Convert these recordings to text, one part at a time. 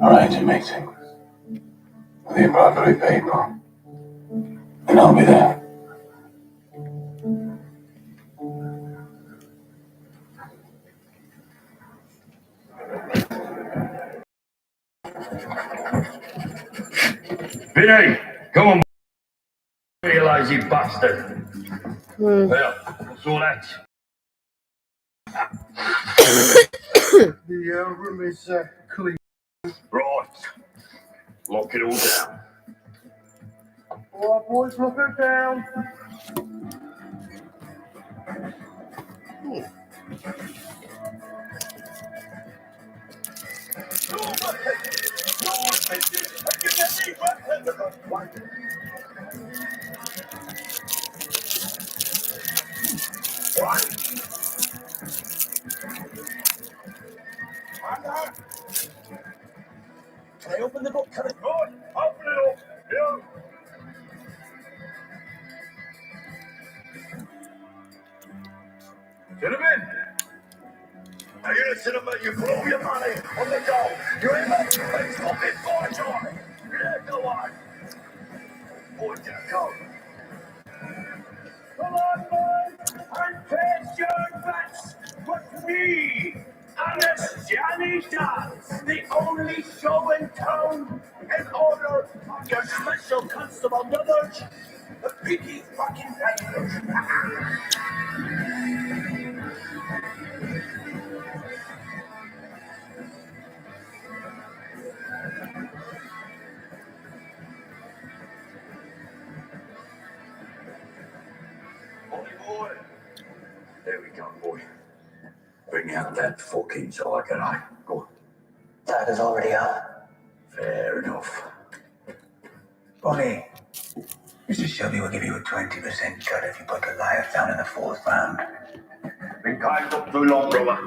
Arrange a meeting with the appropriate people, and I'll be there. Vinny, come on, you lazy bastard. Well, what's all that? The room is clean. Right. Lock it all down. All right, boys, lock it down. Can I open the book? Can I? Right, open it up. Yeah. Gentlemen, now you listen to me. You put all your money on the goal. You ain't making things stop it for Johnny. Yeah, go on. Boys, go. Come on, boys, and test your bets with me. Honest Johnny Dance, the only show in town in order of your special constable numbers, the Peaky fucking Blinders. Boy. There we go, boy. Bring out that fucking tiger, eh? Go on. That is already out. Fair enough. Bonnie, Mr. Shelby will give you a 20% cut if you put Goliath down in the 4th round. Been kind up too long, brother.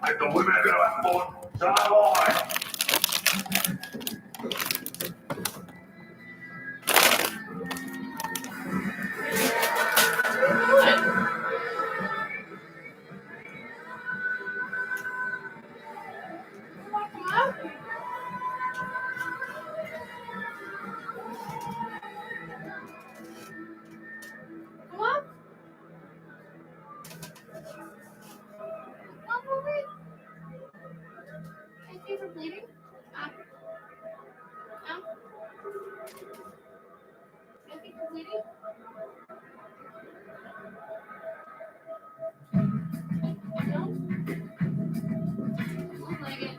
I thought we were going to have fun, so have I. Bleeding? I think you're bleeding. No? Look like it.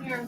Here.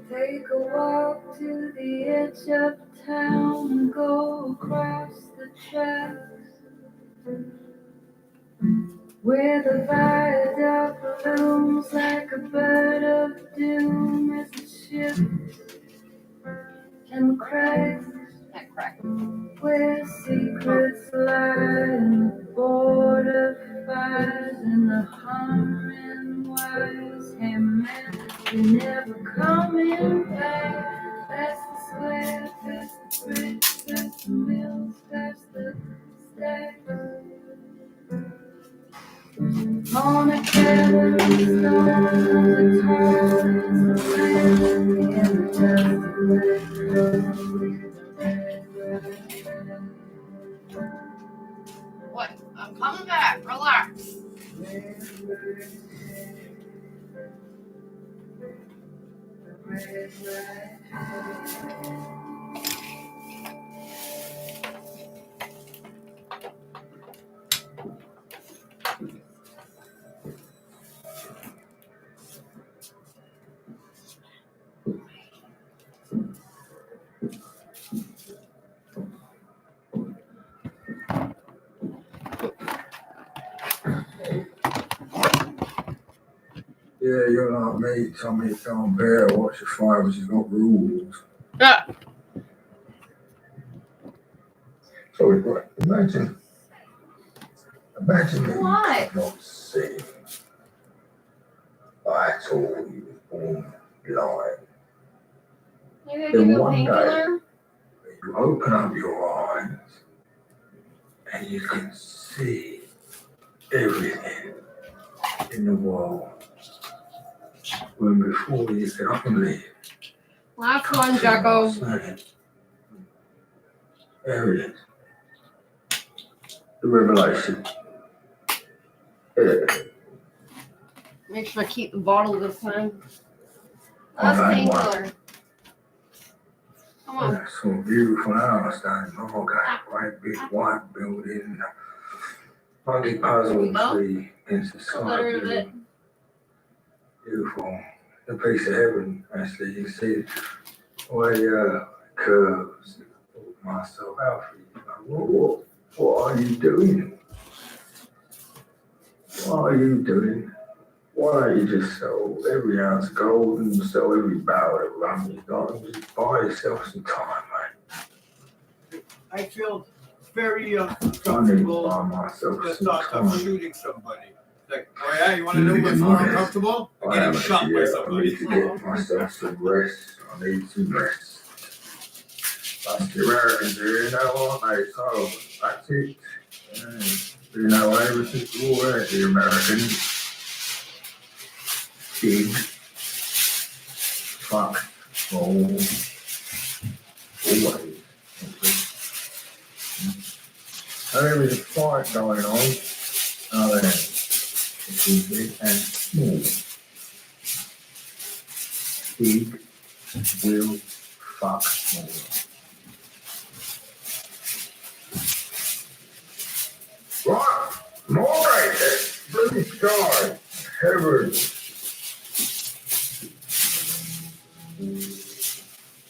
Take a walk to the edge of town and go across the tracks where the viaduct looms like a bird of doom as it shifts and cracks. That crack. Where secrets lie in the border fires and the humming wires. Hey man, you're never coming back. That's the square, that's the bridge, that's the mills, that's the stacks. On a cabin stone, the tall, the land, and What? I'm coming back. Relax. Yeah, you're like me. Tommy can't bear watch your fire, but she's got rules. Ah, So we've got, imagine that What? you not see at all. You were born blind. maybe I Then give you a one day- painkiller? You open up your eyes and you can see everything in the world. When before you could only Last one, Jocko. There it is. The revelation. Yeah. Make sure I keep the bottle this time. I've Last had painkiller. Come on. I saw a beautiful house down in Norgate, great big white building, only puzzle tree in A letter of it. society. Beautiful. A piece of heaven, actually. You can see the way curves. I thought to myself, Alfie, what are you doing? What are you doing? Why don't you just sell every ounce of gold and sell every barrel of rum you got and just buy yourself some time, mate? I feel very I need to uncomfortable buy myself with the some thought of time. shooting somebody. Like, oh yeah, you want to know what's more uncomfortable? I Getting haven't shot by yet. I somebody. need to get myself some rest. I need some rest. That's the Americans here, you know, aren't they? So, that's it. You know, ever since the war, the Americans. Big. Fuck. Always. So there was a fight going on. Oh, there. Between big and small. Big will fuck small. Right, more right there. Blue sky, heaven.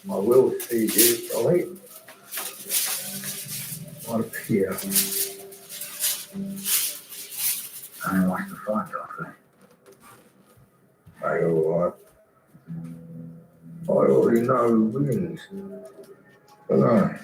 I will see you, Ollie. What a pier. I watched the front off. I alright. I already know who wins. Don't I?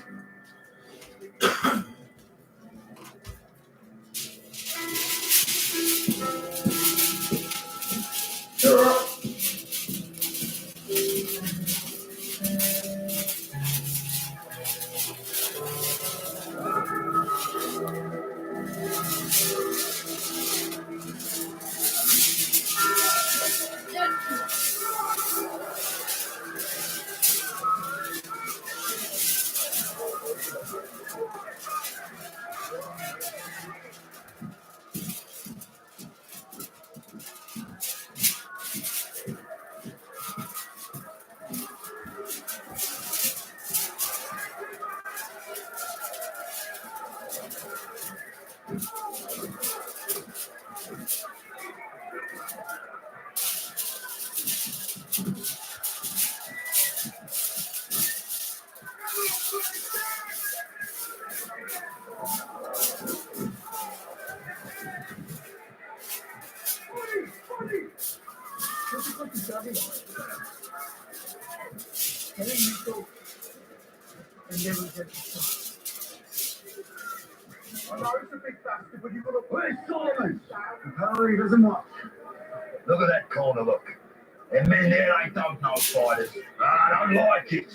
I know it's a big bastard, but you've got to Where's Solomon? Hurry, doesn't watch. Look at that corner, look. Them men there, they don't know fighters. I don't like it.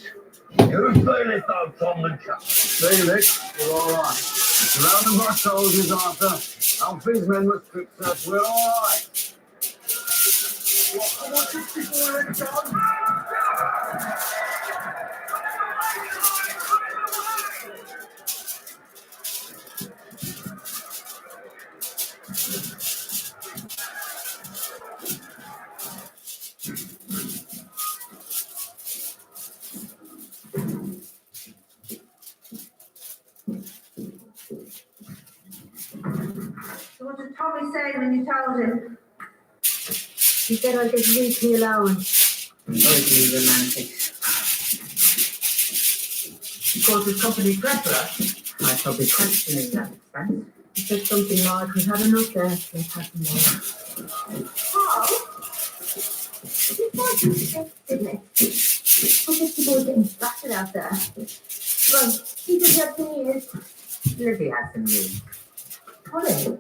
You feel it though, Tomlin. Feel it? We're all right. Surrounded by soldiers, Arthur. Alfie's men must fix us. We're all right. What? I want this before it's done. So what did Tommy say when you told him? He said I'll get weekly allowance. Totally romantic. Of course, his company treasurer, I shall be questioning that expense. He said something like, we've had enough there, let's have more. How? Sydney. Look at people getting splattered out there. Come on, keep your head in ears. Lizzie has some news. Holly,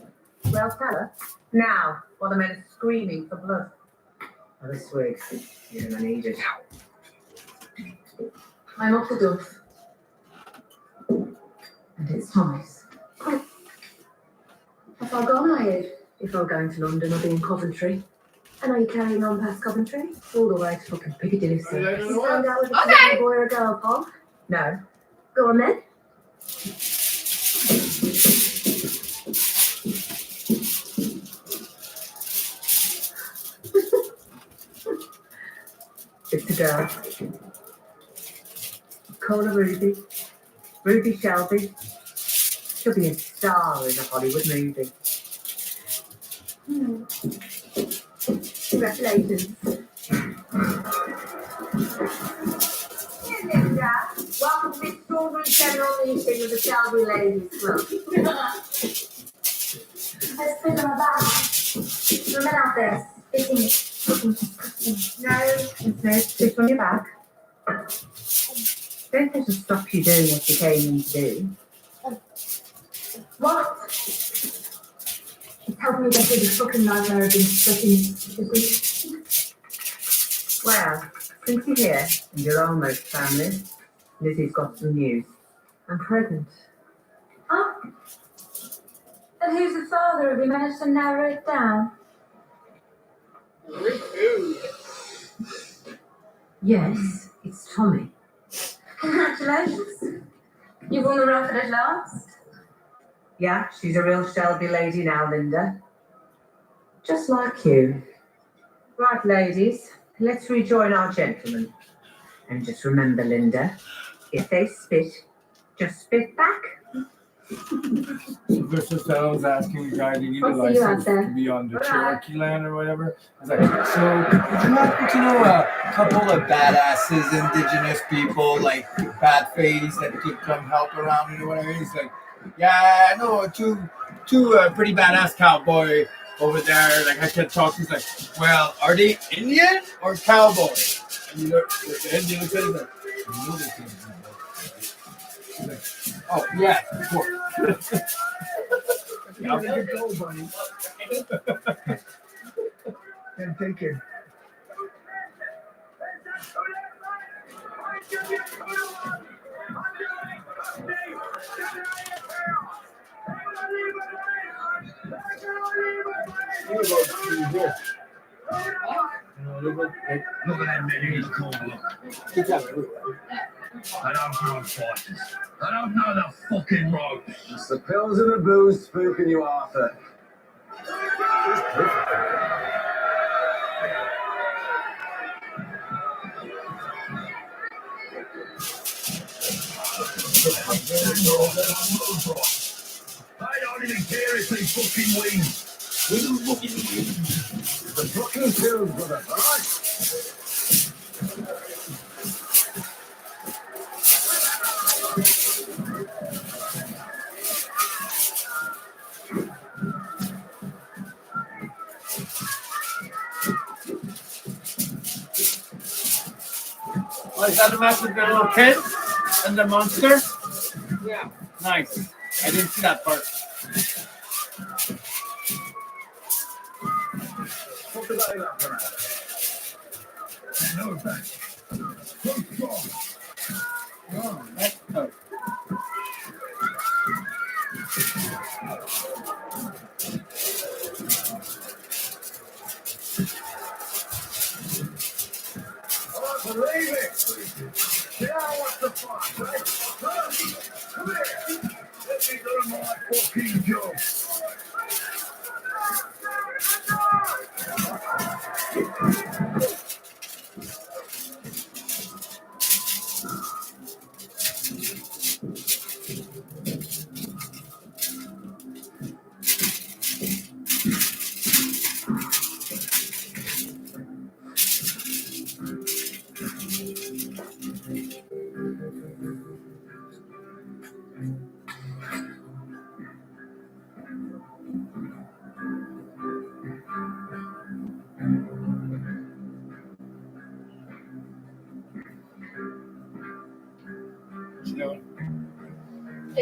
well, tell her. Now, while the men are screaming for blood. Oh, this wig. You're gonna need it. I'm off the door. And it's Tommy's. How far gone are you? If I were going to London, I'll be in Coventry. And are you carrying on past Coventry? All the way to fucking Piccadilly Circus. You found out whether it's a boy or a girl, Paul? No. Go on then. It's a girl. Call her Ruby. Ruby Shelby. She'll be a star in a Hollywood movie. Congratulations. Here, Linda. Welcome to the extraordinary general meeting of the Shelby Ladies Club. Let's put on my back. Women out there, spitting. No, Princess, sit on your back. Don't let us stop you doing what you came in to do. What? It's helping me get through this fucking nightmare of being stuck in this week. Well, since you're here and you're almost family, Lizzie's got some news. I'm pregnant. Oh? And who's the father? Have you managed to narrow it down? Yes, it's Tommy. Congratulations. You've won the raffle at last. Yeah, she's a real Shelby lady now, Linda. Just like you. Right, ladies, let's rejoin our gentlemen. And just remember, Linda, if they spit, just spit back. Sylvester Stallone's asking a guy to need a I'll see you out license there. to be on the Bye. Cherokee land or whatever. I was like, so you happen to know a couple of badasses, indigenous people, like bad face that could come help around or whatever? He's like, yeah, I know two pretty badass cowboy over there. Like I can talk. He's like, well, are they Indian or cowboy? And you look, the Indian looks at him like, I know they're Indian. He's like, oh yeah, of course. Yeah, good goal, buddy. And take it. Look at that medieval cool look. I don't know fighters. I don't know the fucking ropes. It's the pills and the booze spooking you, Arthur. I don't even care if they fucking win. We don't fucking win. The fucking pills, brother, alright? Oh, is that the match with the little kid and the monster? Yeah. Nice. I didn't see that part. Talk about it after that. No thanks. Good job. Oh, that's tough. I don't believe it. Now what's the fuss, right? Come here. Let me do my fucking job.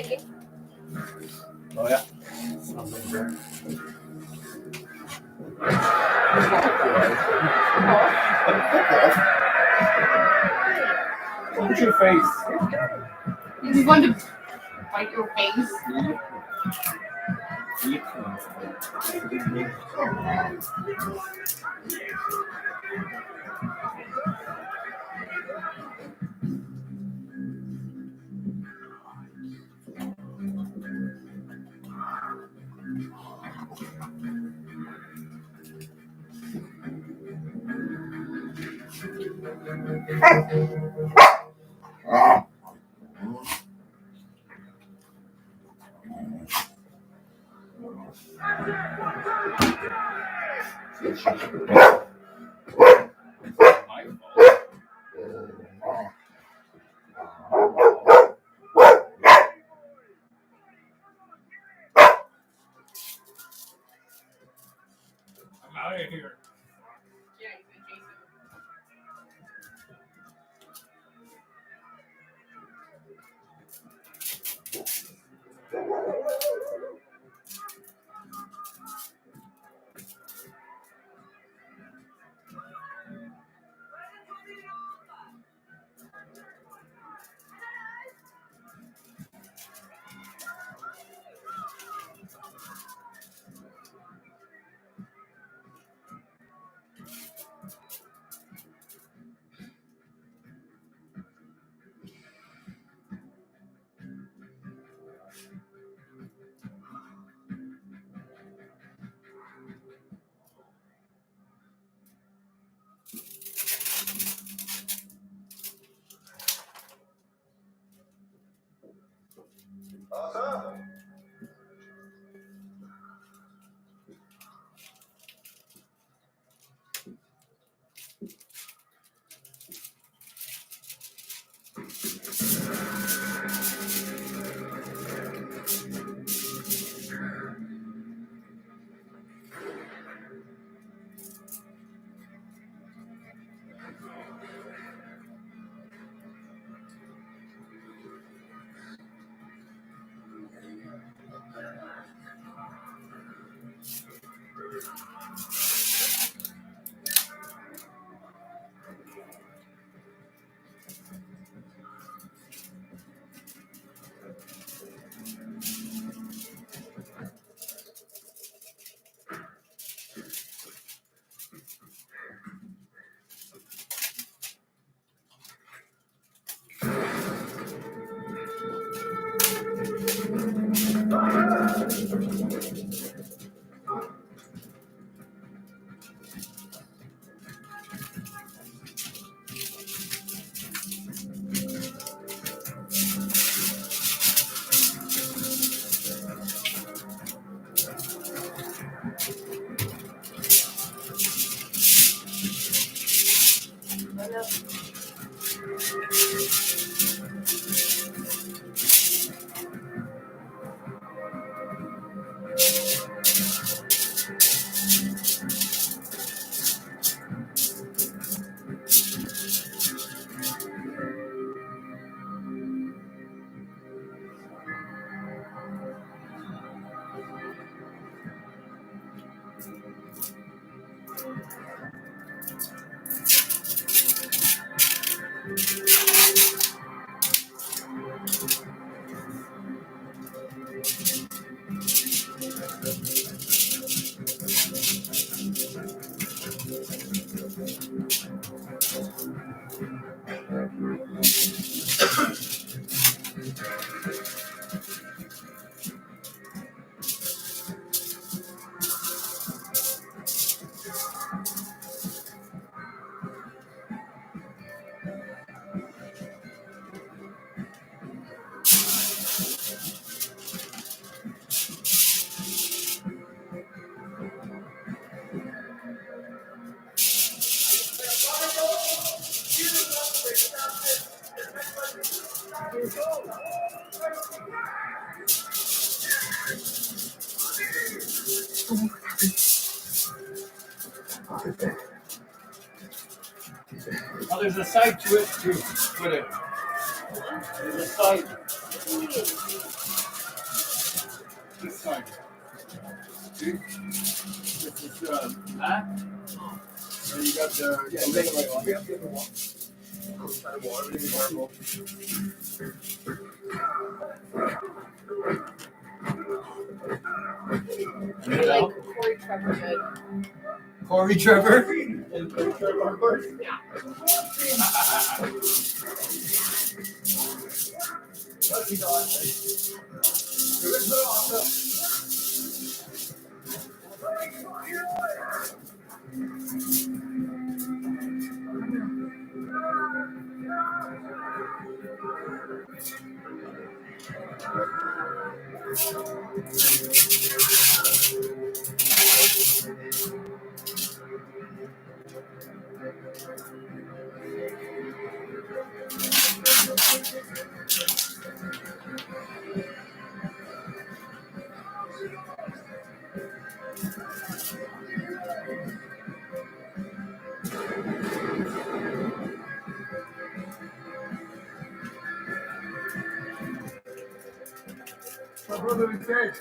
taking. Oh yeah. Sounds like that. Look at your face. You just want to bite your face. I'm out of here. Yeah, he's been chasing. Oh, there's a side to it too. Put it. There's a side. This side. See? This is Matt. And you got the right one. Yeah, the other one. Outside of water, really careful. I like Corey Trevor good. Corey Trevor. My brother is dead. Remember! My brother is dead!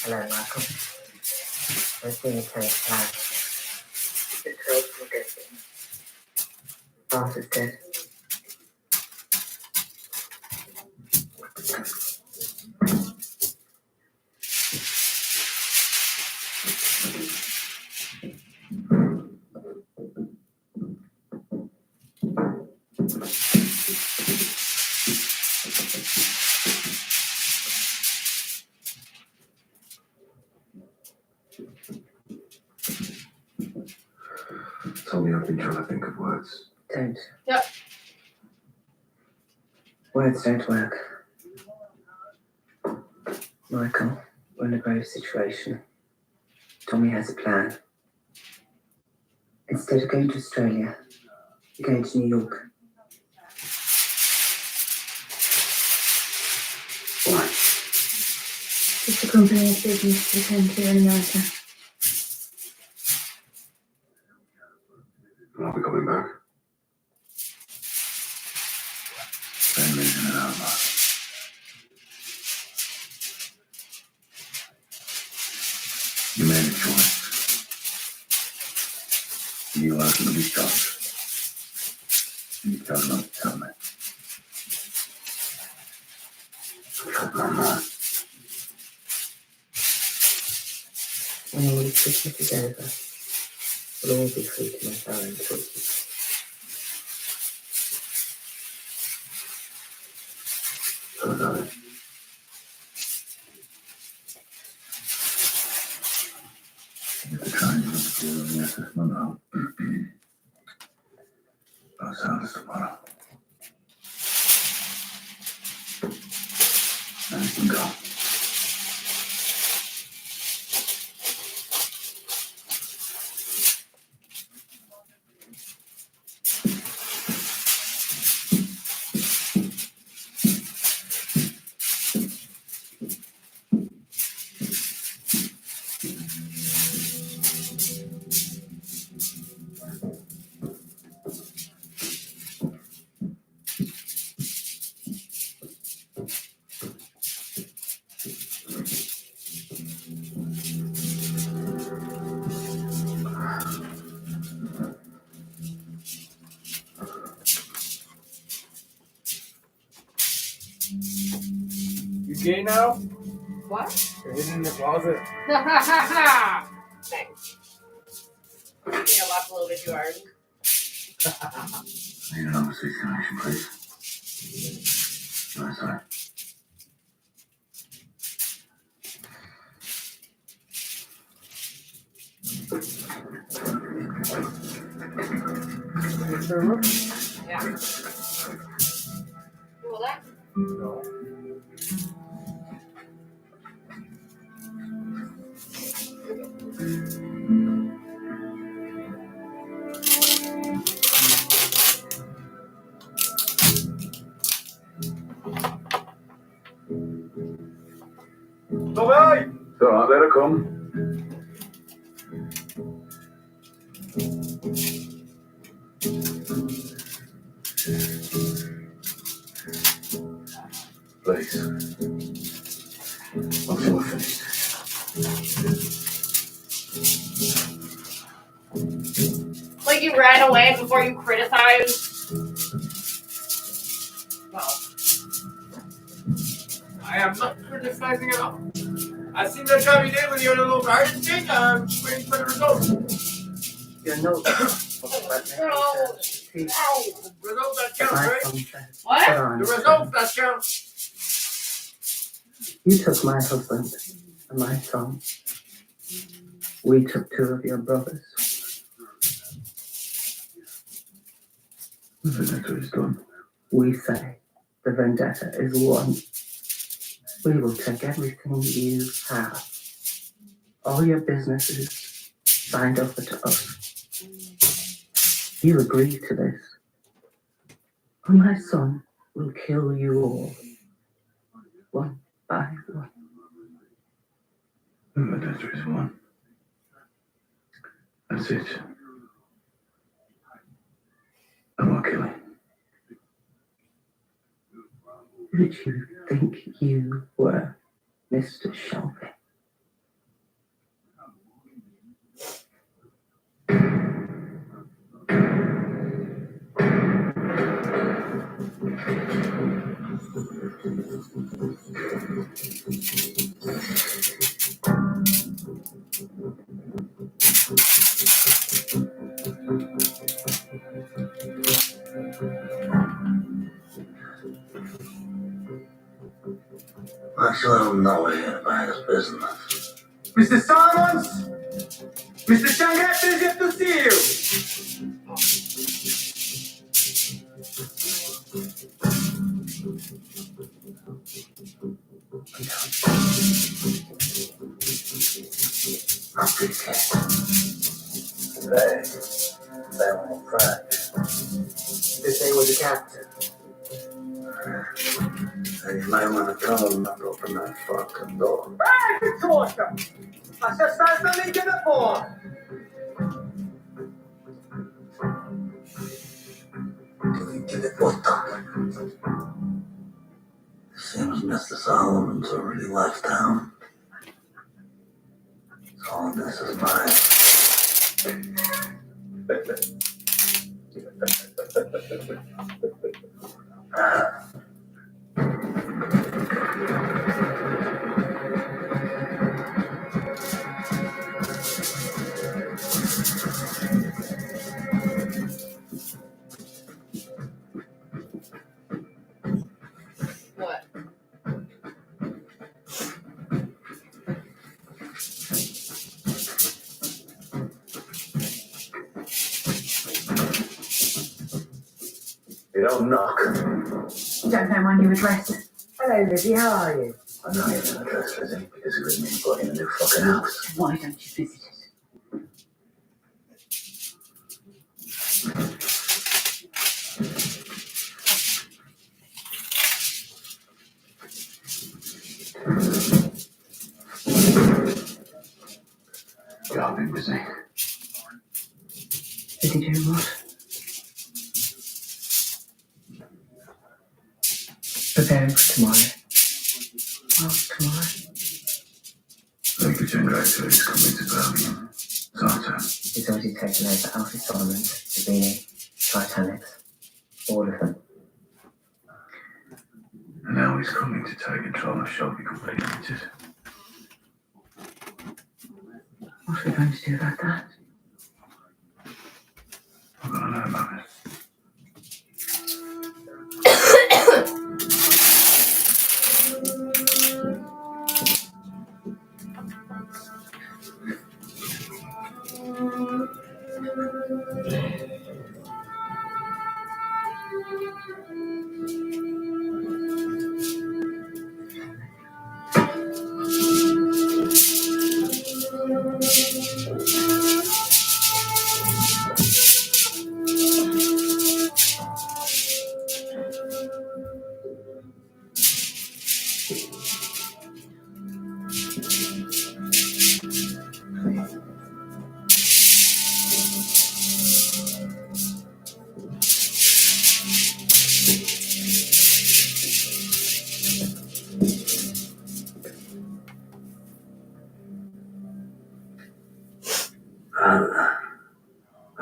Hello, Michael. I've seen a tennis plan. Situation different. Arthur's dead. Tommy, I've been trying to think of words. Don't. Yep. Words don't work. Michael, we're in a grave situation. Tommy has a plan. Instead of going to Australia, you're going to New York. Why? It's a company of business to attend to in America. And I'll be coming back. Same reason in our life. You made a choice. You are going to be tough. And you tell not to tell me. When all is Christmas is over, we'll all be free to make our own choices. So darling. You're trying to do the assessment now. Ourselves tomorrow. Now you can go. You gay now? What? You're hidden in the closet. Ha ha ha ha! Thanks. I think I laughed a little bit too hard. I need another situation, please. No, sorry. Yeah. You want that? No. Tommy! So I better come. Please. I'm so finished. Like you ran away before you criticized? Well. I am not criticizing at all. I seen that job you did with your little garden thing. I'm just waiting for the results. You're no No. The results that count, right? What? The results that count. You took my husband and my son. We took two of your brothers. The vendetta is done. We say the vendetta is won. We will take everything you have. All your businesses signed over to us. You agree to this. And my son will kill you all. One by one. The vendetta is won. That's it. I'm not killing. Who did you think you were, Mr. Shelby? Actually, I don't know here about his business. Mr. Simons! Mr. Shanghai pleasure to see you! They won't crack. This ain't with the captain. And you might want to tell them not to open that fucking door. Hey, Victoria! Assessment link in the form! Give it puta. Seems Mr. Solomon's already left town. So all this is mine. You don't knock. You don't know my new address. Hello, Lizzie, how are you? I know you have an address, Lizzie, because it was me who got in a new fucking house. Why don't you visit it? I've been busy. Busy doing what? Preparing for tomorrow. Well, tomorrow. Lake Agenda activities coming to Birmingham. Zarto. He's already taken over Alfie Solomon, Savini, Titanic, all of them. And now he's coming to take control of Shelby Company Limited. What are we going to do about that? I don't know about it.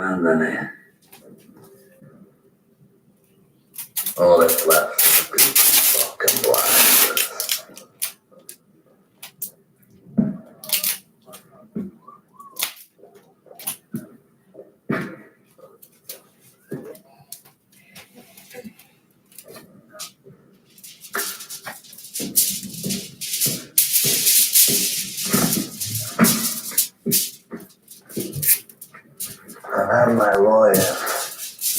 And then all that's left is a big fucking blast. I had my lawyer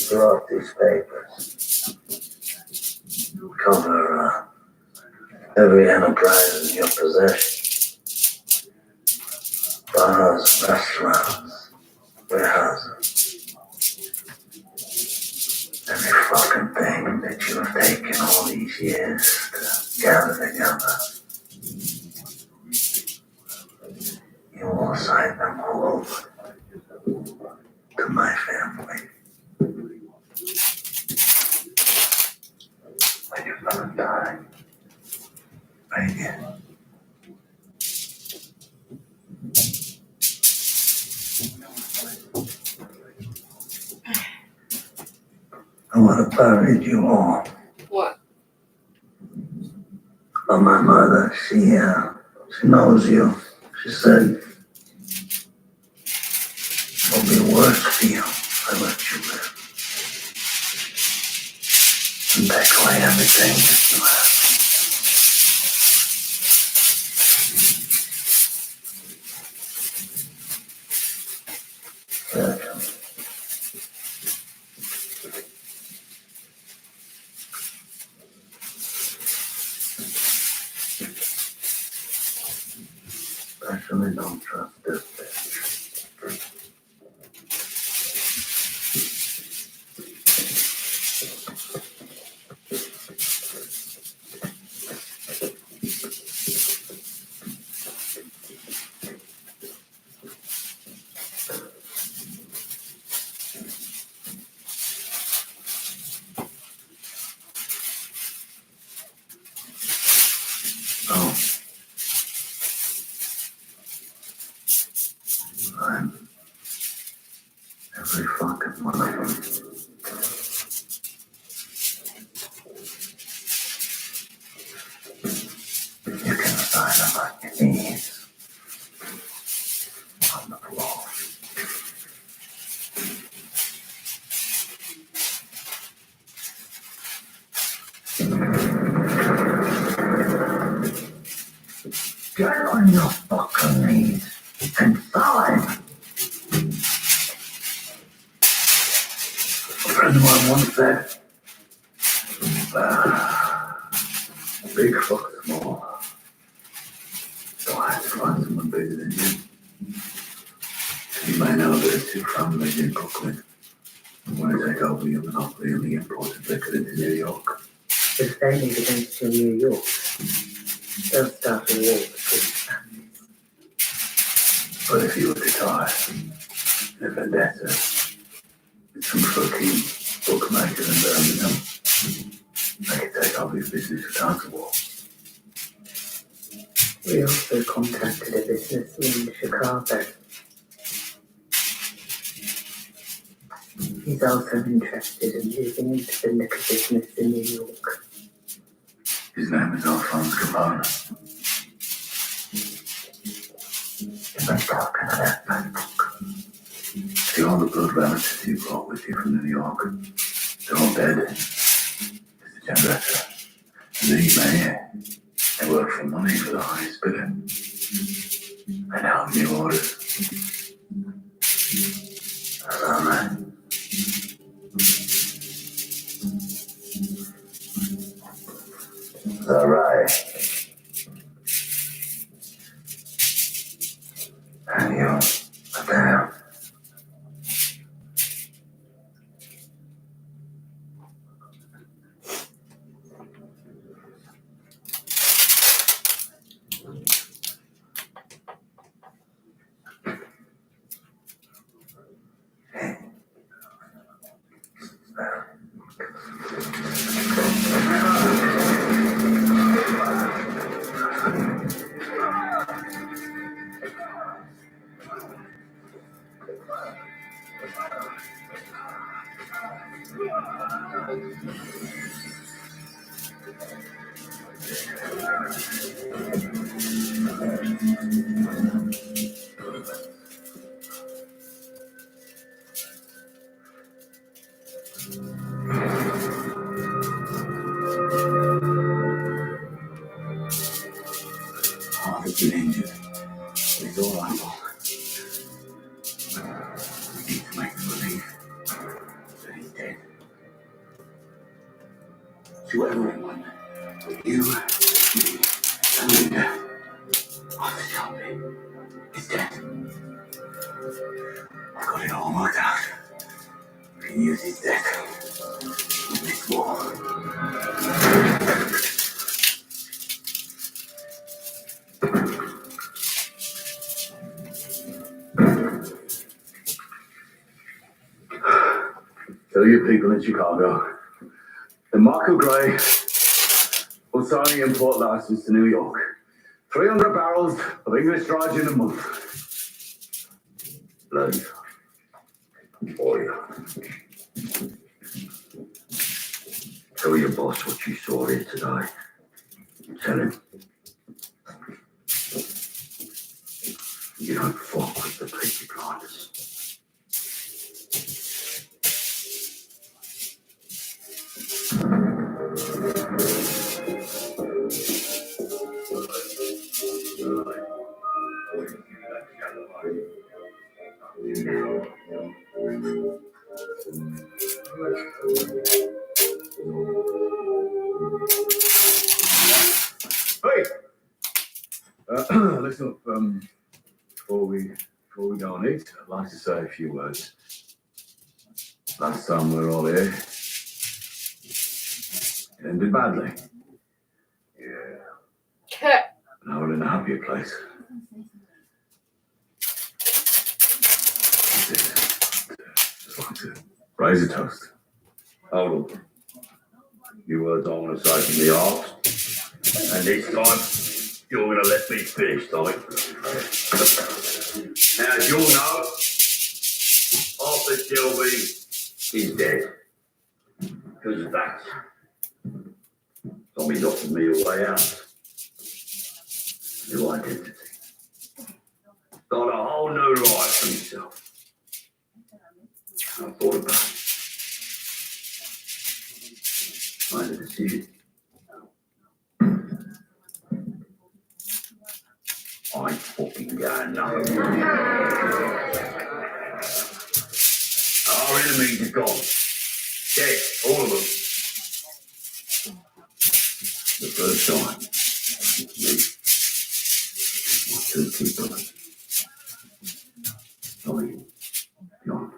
draw up these papers. Cover every enterprise in your possession. Bars, restaurants, warehouses. Every fucking thing that you have taken all these years to gather together. You will assign them all over to my family. When you're gonna die, right here. I would have buried you all. What? But my mother, she knows you. She said, it'll be worse for you if I let you live. And take away everything that you have. Especially don't trust this bitch. Oh. I'm every fucking one of them. You can sign them on your knees. On the floor. Get on your fucking knees and sign. A friend of mine once said, Big fuck small. So I had to find someone bigger than you. You may know there's two families in Brooklyn. I want to take over your monopoly on the import of liquor into New York. If they need against you in New York, they'll start a war between families. But if you were to die in a vendetta with some fucking bookmaker in Birmingham, they could take over your business without a war. We also contacted a business in Chicago. He's also interested in moving into the liquor business in New York. His name is Alphonse Capone. If I'm talking about my book, See all the blood relatives you brought with you from New York? They're all dead. Mr. Chandretta. And these men here, they work for money for the highest bidder. They now have new orders. Hello, man. All right. And you, down. Harvey's been injured, but he's all right, Bob. We need to make the belief that he's dead. To everyone, you, me, and Linda, Arthur Shelby is dead. I've got it all worked out. We can use his death in this war. Tell your people in Chicago that Marco Gray will sign the import license to New York. 300 barrels of English dry gin a month. Blood. Oil. Tell your boss what you saw here today. Tell him. You don't fuck with the Peaky Blinders. Hey! Listen up, before we go on eat, I'd like to say a few words. Last time we were all here, it ended badly. Yeah. Now we're in a happier place. Just like to raise a toast. Hold on. You words I want to say from the heart. And this time, you're going to let me finish, darling. Now, as you'll know, Arthur Shelby is dead. Because of that. Tommy's offered me a way out. New identity. Got a whole new life for himself. I thought about it. Made a decision. I ain't fucking going nowhere. Our enemies are gone. Dead, all of them. first time. Me. My two people. Tommy, John.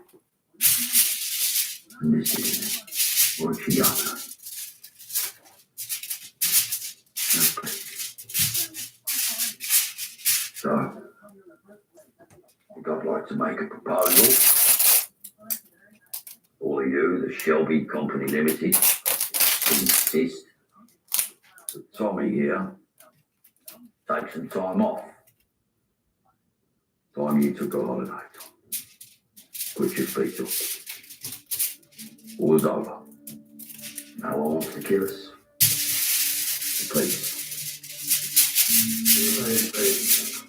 And this is Luciano. So, I think I'd like to make a proposal. All of you, the Shelby Company Limited, insist that Tommy here take some time off. Time you took a holiday, Tom. Put your feet up. All's over. No one wants to kill us. Please. Please.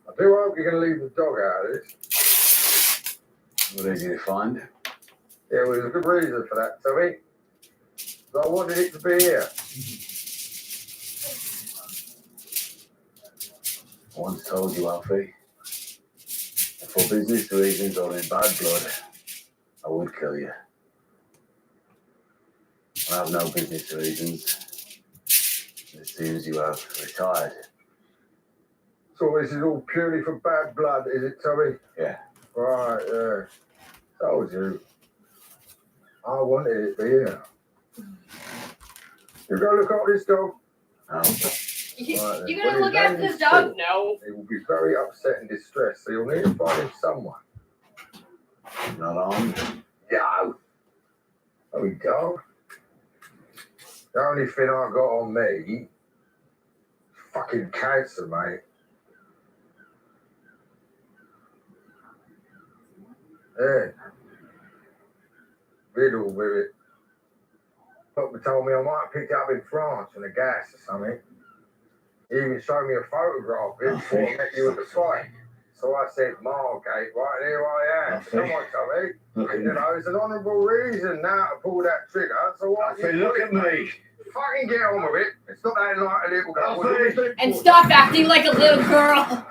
I do hope you're going to leave the dog out of this. What easy to find? Yeah, well, there's a good reason for that, Tommy. So I wanted it to be here. I once told you, Alfie, that for business reasons or in bad blood, I would kill you. I have no business reasons. It seems you have retired. So this is all purely for bad blood, is it, Tommy? Yeah. Right, yeah. Told you. I wanted it to be here. You go look after this dog. No. You Right, then. you gonna When look his after name this is dog? Phil, No. he will be very upset and distressed, so you'll need to find him someone. Not on. No. Oh, we dog. The only thing I got on me, fucking cancer, mate. Yeah. Riddle with it. Doctor told me I might have picked it up in France in a gas or something. He even showed me a photograph of it before I met you at the fight. So I said, Margate, right here I am. Come on, Tommy. You know, it's an honourable reason now to pull that trigger. So why Alfie, look at me. fucking get on with it. It's not that like a little girl. And stop acting like a little girl.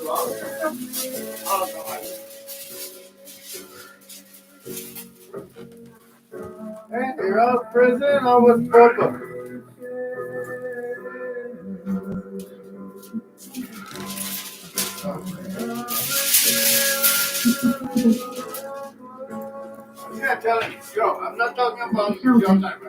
Oh god. Hey, you're out of prison? How was Papa? You can't tell me. Yo, I'm not talking about your time right now.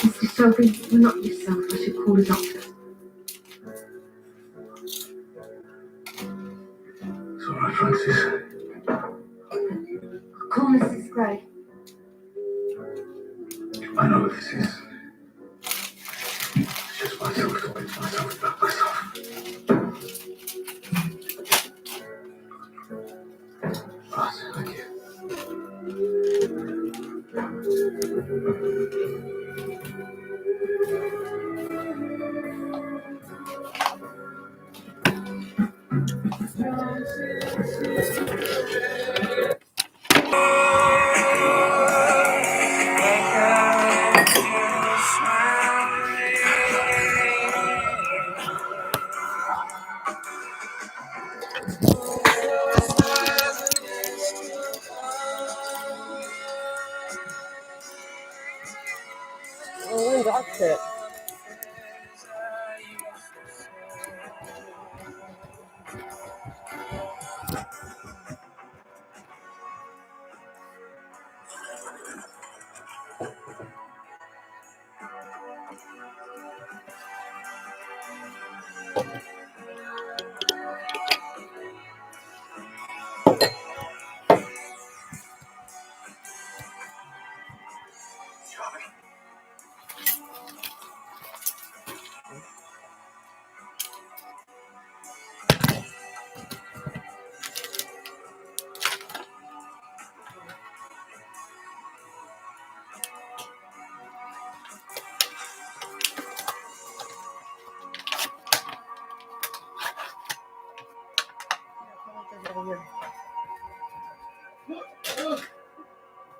Mr. Shelby, you're not yourself. I should call the doctor. It's all right, Francis. Call Mrs. Gray. I know what this is. It's just myself talking to myself about myself. Right, thank you. Oh, dog shit.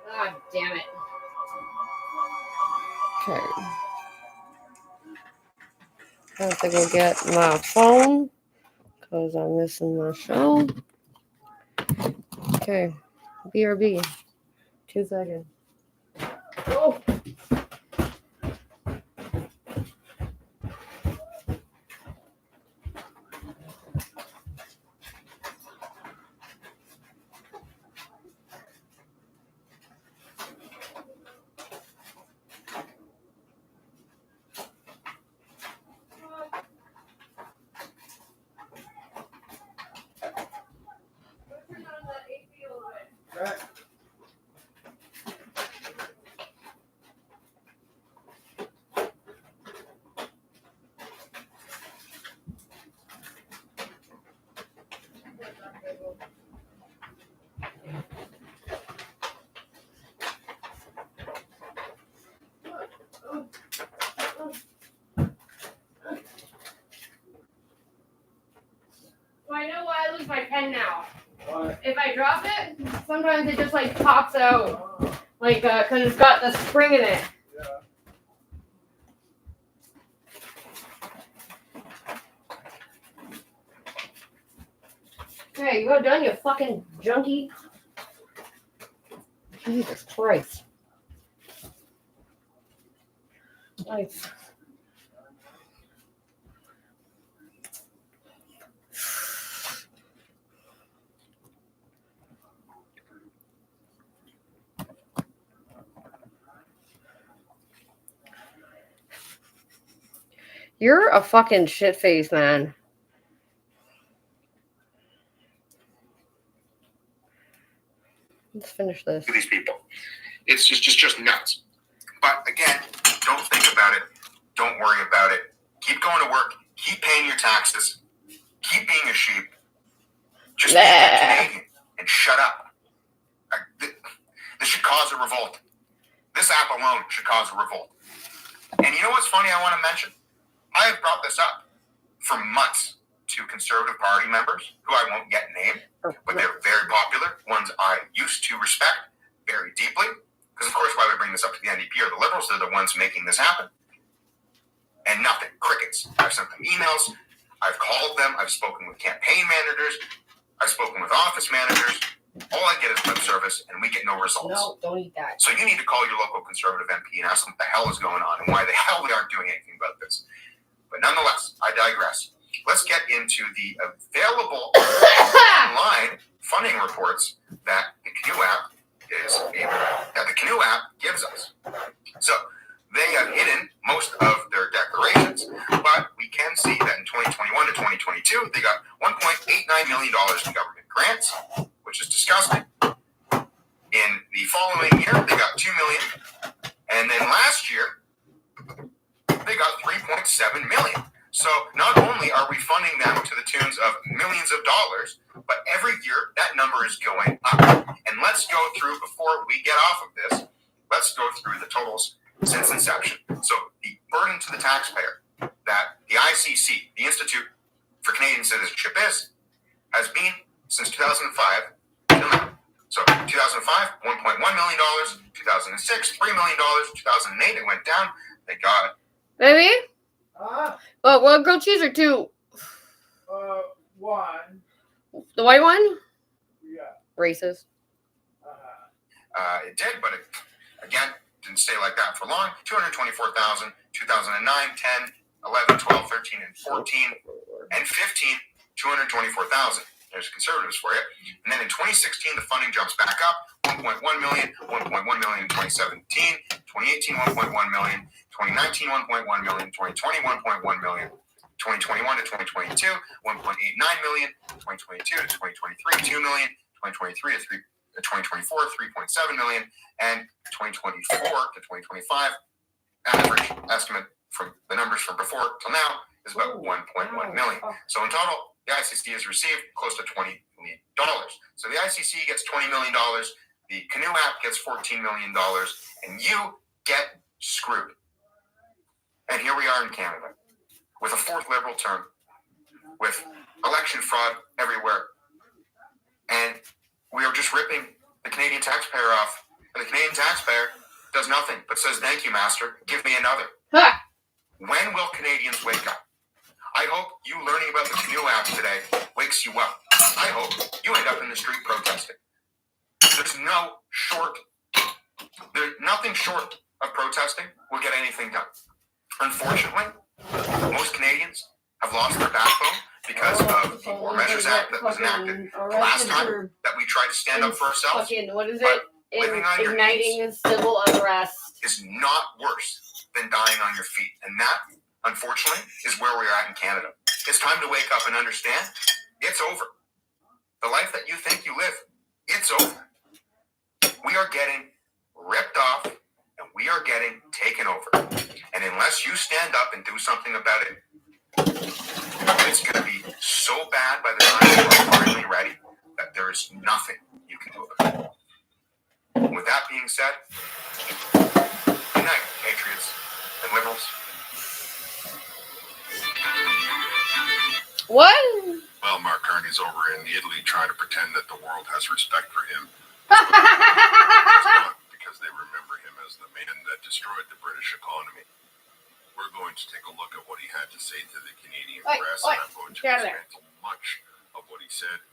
God damn it. Okay. I have to go get my phone because I'm missing my show. Okay. BRB. 2 seconds. Oh. So I know why I lose my pen now. If I drop it, sometimes it just like pops out. Like, because it's got the spring in it. Hey, you all done, you fucking junkie? Jesus Christ. Nice. You're a fucking shit face, man. Let's finish this. These people. It's just nuts. But again, don't think about it. Don't worry about it. Keep going to work. Keep paying your taxes. Keep being a sheep. Just be a Canadian and shut up. This should cause a revolt. This app alone should cause a revolt. And you know what's funny I want to mention? I have brought this up for months to Conservative Party members, who I won't yet name, but they're very popular, ones I used to respect very deeply. liberals, they're the ones making this happen. And nothing, crickets. I've sent them emails, I've called them, I've spoken with campaign managers, I've spoken with office managers. All I get is lip service, and we get no results. No, don't eat that. So you need to call your local Conservative MP and ask them what the hell is going on and why the hell they aren't doing anything about this. But nonetheless, I digress. Let's get into the available online funding reports that the Canoe app gives us. So they have hidden most of their declarations, but we can see that in 2021 to 2022, they got $1.89 million in government grants, which is disgusting. In the following year, they got $2 million, and then last year they got $3.7 million. So not only are we funding them to the tunes of millions of dollars, but every year that number is going up. And let's go through, before we get off of this, let's go through the totals since inception. So the burden to the taxpayer that the ICC, the Institute for Canadian Citizenship, has been since 2005 till now. So 2005, $1.1 million, 2006, $3 million, 2008 it went down. Thank God. Baby? Well, one grilled cheese or two? One. The white one? Yeah. Racist. It did, but it, again, didn't stay like that for long. 224,000, 2009, 10, 11, 12, 13, and 14, and 15, 224,000. There's Conservatives for you. And then in 2016, the funding jumps back up. 1.1 million, 1.1 million in 2017, 2018, 1.1 million, 2019, 1.1 million, 2020, 1.1 million, 2021 to 2022, 1.89 million, 2022 to 2023, 2 million, 2023 to 2024, 3.7 million, and 2024 to 2025, average estimate from the numbers from before till now is about 1.1 million. So in total, the ICC has received close to $20 million. So the ICC gets $20 million, the Canoe app gets $14 million, and you get screwed. And here we are in Canada, with a fourth Liberal term, with election fraud everywhere, and we are just ripping the Canadian taxpayer off. And the Canadian taxpayer does nothing but says, "Thank you, master. Give me another." Ha! When will Canadians wake up? I hope you learning about the Canoe app today wakes you up. I hope you end up in the street protesting. There's nothing short of protesting will get anything done. Unfortunately, most Canadians have lost their backbone because of the War Measures Act that was enacted last time that we tried to stand up for ourselves. What is it? Igniting civil unrest is not worse than dying on your feet. And that, unfortunately, is where we're at in Canada. It's time to wake up and understand it's over. The life that you think you live, it's over. We are getting ripped off and we are getting taken over. And unless you stand up and do something about it, it's going to be so bad by the time you are finally ready that there is nothing you can do about it. With that being said, good night, patriots and liberals. What? Well, Mark Carney's over in Italy trying to pretend that the world has respect for him. Because they remember him as the man that destroyed the British economy. We're going to take a look at what he had to say to the Canadian press, and I'm going to present much of what he said.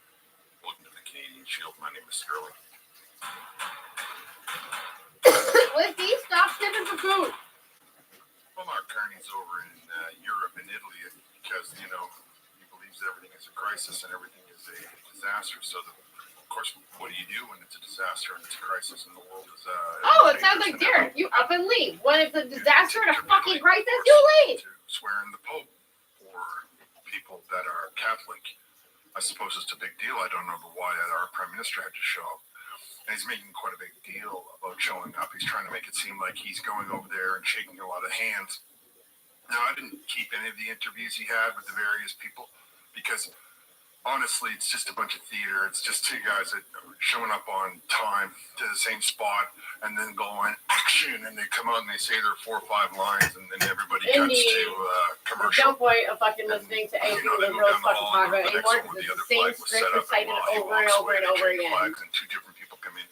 Welcome to the Canadian Shield. My name is Sterling. Lizzie, stop sipping for food. Well, Mark Carney's over in Europe and Italy because, he believes everything is a crisis and everything is a disaster. So, of course, what do you do when it's a disaster and it's a crisis and the world is... it sounds like Derek. You up and leave. When it's a disaster and a fucking crisis, you leave. To swear in the Pope or people that are Catholic, I suppose it's a big deal. I don't know why our Prime Minister had to show up. And he's making quite a big deal about showing up. He's trying to make it seem like he's going over there and shaking a lot of hands. Now, I didn't keep any of the interviews he had with the various people because, honestly, it's just a bunch of theater. It's just two guys that are showing up on time to the same spot and then going, action, and they come out and they say their 4 or 5 lines, and then everybody cuts to commercial. No point of fucking listening to anything liberals fucking talk about anymore because it's the same script recited over and over and over again. And 2 different people come in.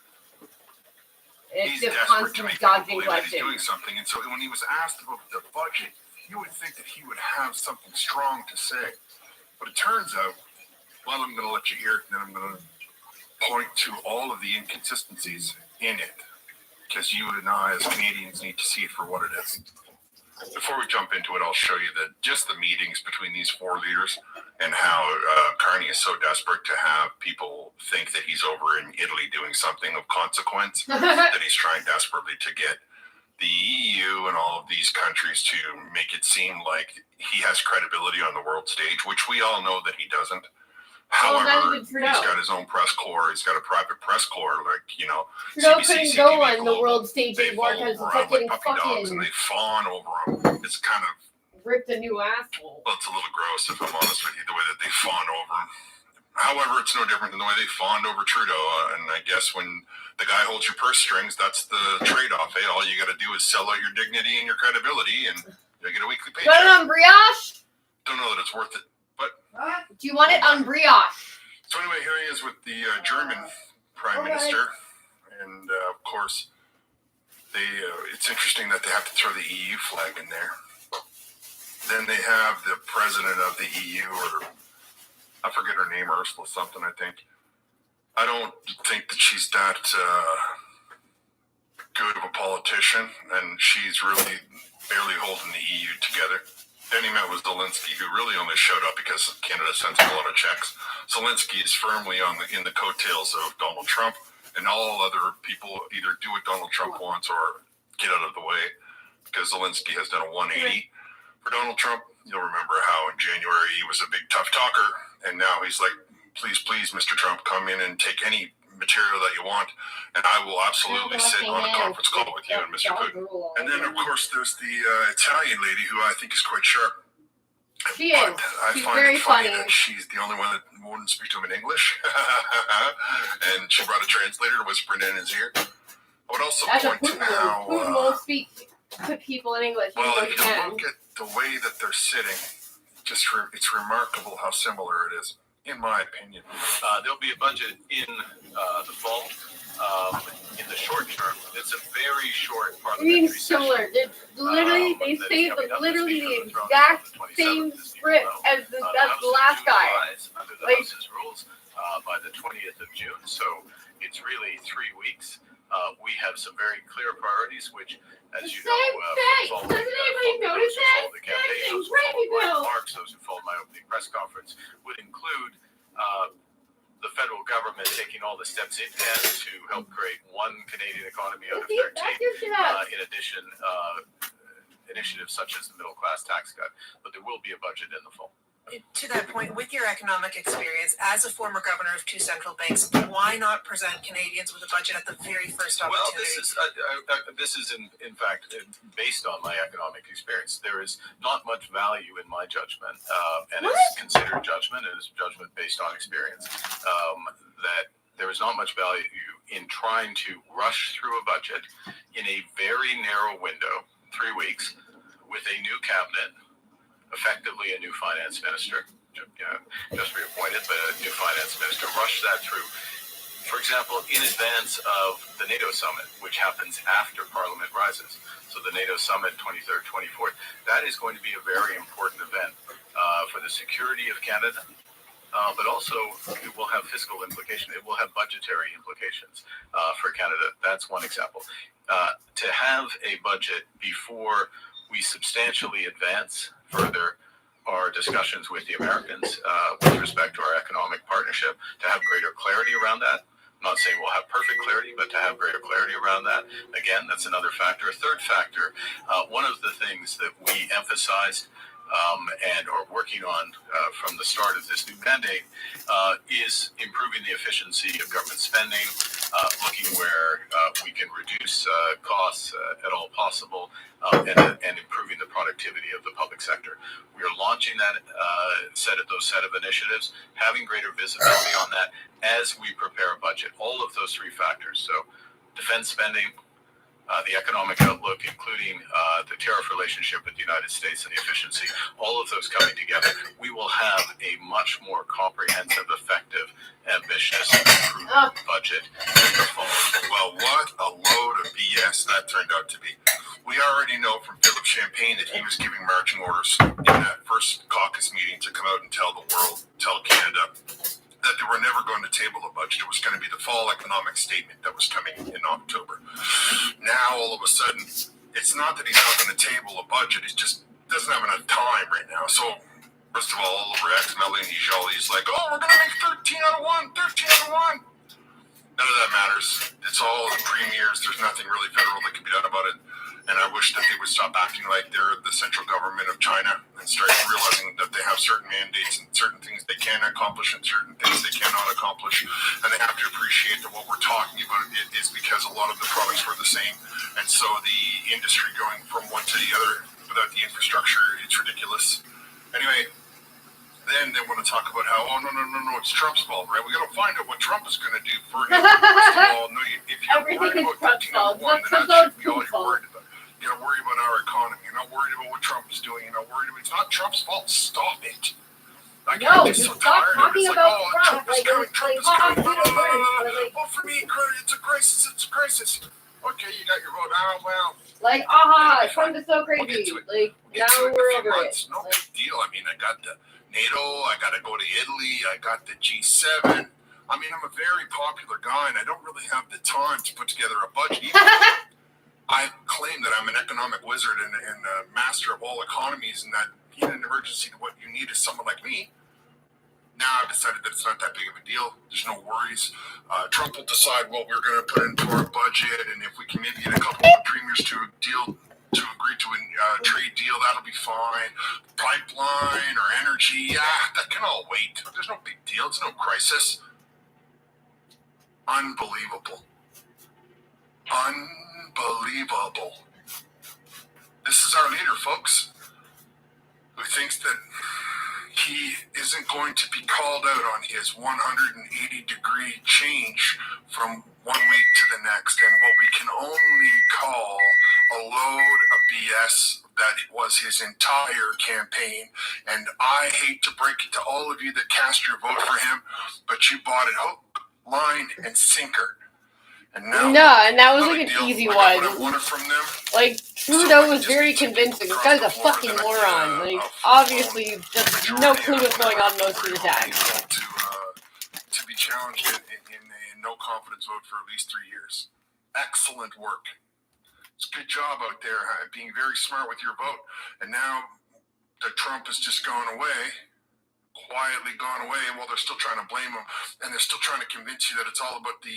It's He's just desperate to constant make people dodging believe that he's questions. doing something. And so when he was asked about the budget, you would think that he would have something strong to say. But it turns out, well, I'm going to let you hear it, and then I'm going to point to all of the inconsistencies in it, because you and I as Canadians need to see it for what it is. Before we jump into it, I'll show you just the meetings between these four leaders and how Carney is so desperate to have people think that he's over in Italy doing something of consequence, that he's trying desperately to get the EU and all of these countries to make it seem like he has credibility on the world stage, which we all know that he doesn't. However, he's got his own press corps. He's got a private press corps, like, you know. Trudeau CBC, couldn't CTV go on the Global. world stage They anymore follow because him he around kept getting like puppy dogs, and fucking they fawn over him. It's kind of, ripped a new asshole. well, it's a little gross, if I'm honest with you, the way that they fawn over him. However, it's no different than the way they fawned over Trudeau. And I guess when the guy holds your purse strings, that's the trade-off. Eh? All you got to do is sell out your dignity and your credibility, and you'll get a weekly paycheck. Got it on brioche? Don't know that it's worth it. But do you want it on brioche? So anyway, here he is with the German Prime Minister. And, of course, it's interesting that they have to throw the EU flag in there. Then they have the president of the EU, or I forget her name, Ursula something, I think. I don't think that she's that good of a politician, and she's really barely holding the EU together. Then he met with Zelensky, who really only showed up because Canada sends him a lot of checks. Zelensky is firmly in the coattails of Donald Trump, and all other people either do what Donald Trump wants or get out of the way, because Zelensky has done a 180 for Donald Trump. You'll remember how in January he was a big tough talker, and now he's like, please, Mr. Trump, come in and take any material that you want, and I will absolutely sit on a conference call with you and Mr. Putin. And then, of course, there's the Italian lady, who I think is quite sharp. She is. But I She's find very it funny funny. that she's the only one that wouldn't speak to him in English. And she brought a translator to whisper in his ear. I would also That's a point to Putin. how, Putin won't speak to people in English. well, He if you can. look at the way that they're sitting, it's remarkable how similar it is, in my opinion. There'll be a budget in the fall. In the short term, it's a very short parliamentary session. Similar. Literally, they say literally the exact same script as the last guy. Under the Like, House's rules by the 20th of June, so it's really 3 weeks. We have some very clear priorities, which, as you know, Same thing. Doesn't anybody notice that? the campaign, those who Gravy followed my bill. remarks, those who followed my opening press conference, would include the federal government taking all the steps it can to help create one Canadian economy out of 13. In addition, initiatives such as the middle class tax cut. But there will be a budget in the fall. To that point, with your economic experience as a former governor of two central banks, why not present Canadians with a budget at the very first opportunity? Well, this is in fact based on my economic experience. There is not much value in my judgment, and it's considered judgment. It is judgment based on experience. That there is not much value in trying to rush through a budget in a very narrow window, 3 weeks, with a new cabinet. Effectively a new finance minister, just reappointed, but a new finance minister, rush that through. For example, in advance of the NATO summit, which happens after Parliament rises. So the NATO summit, 23rd, 24th, that is going to be a very important event for the security of Canada, but also it will have fiscal implications. It will have budgetary implications for Canada. That's one example. To have a budget before we substantially advance further our discussions with the Americans with respect to our economic partnership, to have greater clarity around that. I'm not saying we'll have perfect clarity, but to have greater clarity around that. Again, that's another factor. A third factor, one of the things that we emphasized and are working on from the start of this new mandate is improving the efficiency of government spending, looking where we can reduce costs at all possible, and improving the productivity of the public sector. We are launching that set of initiatives, having greater visibility on that as we prepare a budget. All of those three factors. So defense spending, the economic outlook, including the tariff relationship with the United States and the efficiency, all of those coming together, we will have a much more comprehensive, effective, ambitious, improved budget in the fall. Well, what a load of BS that turned out to be. We already know from Philip Champagne that he was giving marching orders in that first caucus meeting to come out and tell the world, tell Canada, that they were never going to table a budget. It was going to be the fall economic statement that was coming in October. Now, all of a sudden, it's not that he's not going to table a budget. He just doesn't have enough time right now. So, first of all over ex-Melanie Joly is like, oh, we're going to make 13 out of 1, 13 out of 1. None of that matters. It's all the premiers. There's nothing really federal that can be done about it. And I wish that they would stop acting like they're the central government of China and start realizing that they have certain mandates and certain things they can accomplish and certain things they cannot accomplish. And they have to appreciate that what we're talking about is because a lot of the products were the same. And so the industry going from one to the other without the infrastructure, it's ridiculous. Anyway, then they want to talk about how, oh, no, it's Trump's fault, right? We got to find out what Trump is going to do for him. First of all, no, if you're worried about 13 out of 1, then that should be all you're worried about. You don't worry about our economy. You're not worried about what Trump is doing. You're not worried about it's not Trump's fault. Stop it. Like, no, I'm just so stop tired talking of it. It's about like, Trump. Trump is coming. Trump is coming. Like, well, for me, it's a crisis. It's a crisis. Okay, you got your vote. Oh, well. like, aha, Trump is so crazy. Like, now we're over it. No big deal. I mean, I got the NATO. I got to go to Italy. I got the G7. I mean, I'm a very popular guy, and I don't really have the time to put together a budget. Even I claim that I'm an economic wizard and a master of all economies, and that in an emergency, what you need is someone like me. Now I've decided that it's not that big of a deal. There's no worries. Trump will decide what we're going to put into our budget, and if we can maybe get a couple of premiers to agree to a trade deal, that'll be fine. Pipeline or energy, that can all wait. There's no big deal. It's no crisis. Unbelievable. Unbelievable. This is our leader, folks, who thinks that he isn't going to be called out on his 180-degree change from one week to the next, and what we can only call a load of BS that it was his entire campaign. And I hate to break it to all of you that cast your vote for him, but you bought it hook, line, and sinker. And now, and that was like an easy one. Like, Trudeau was very convincing. This guy's a fucking moron. Like, obviously, just no clue what's going on most of the time. To be challenged in a no confidence vote for at least 3 years. Excellent work. It's a good job out there, being very smart with your vote. And now that Trump has just gone away, quietly gone away, and while they're still trying to blame him, and they're still trying to convince you that it's all about the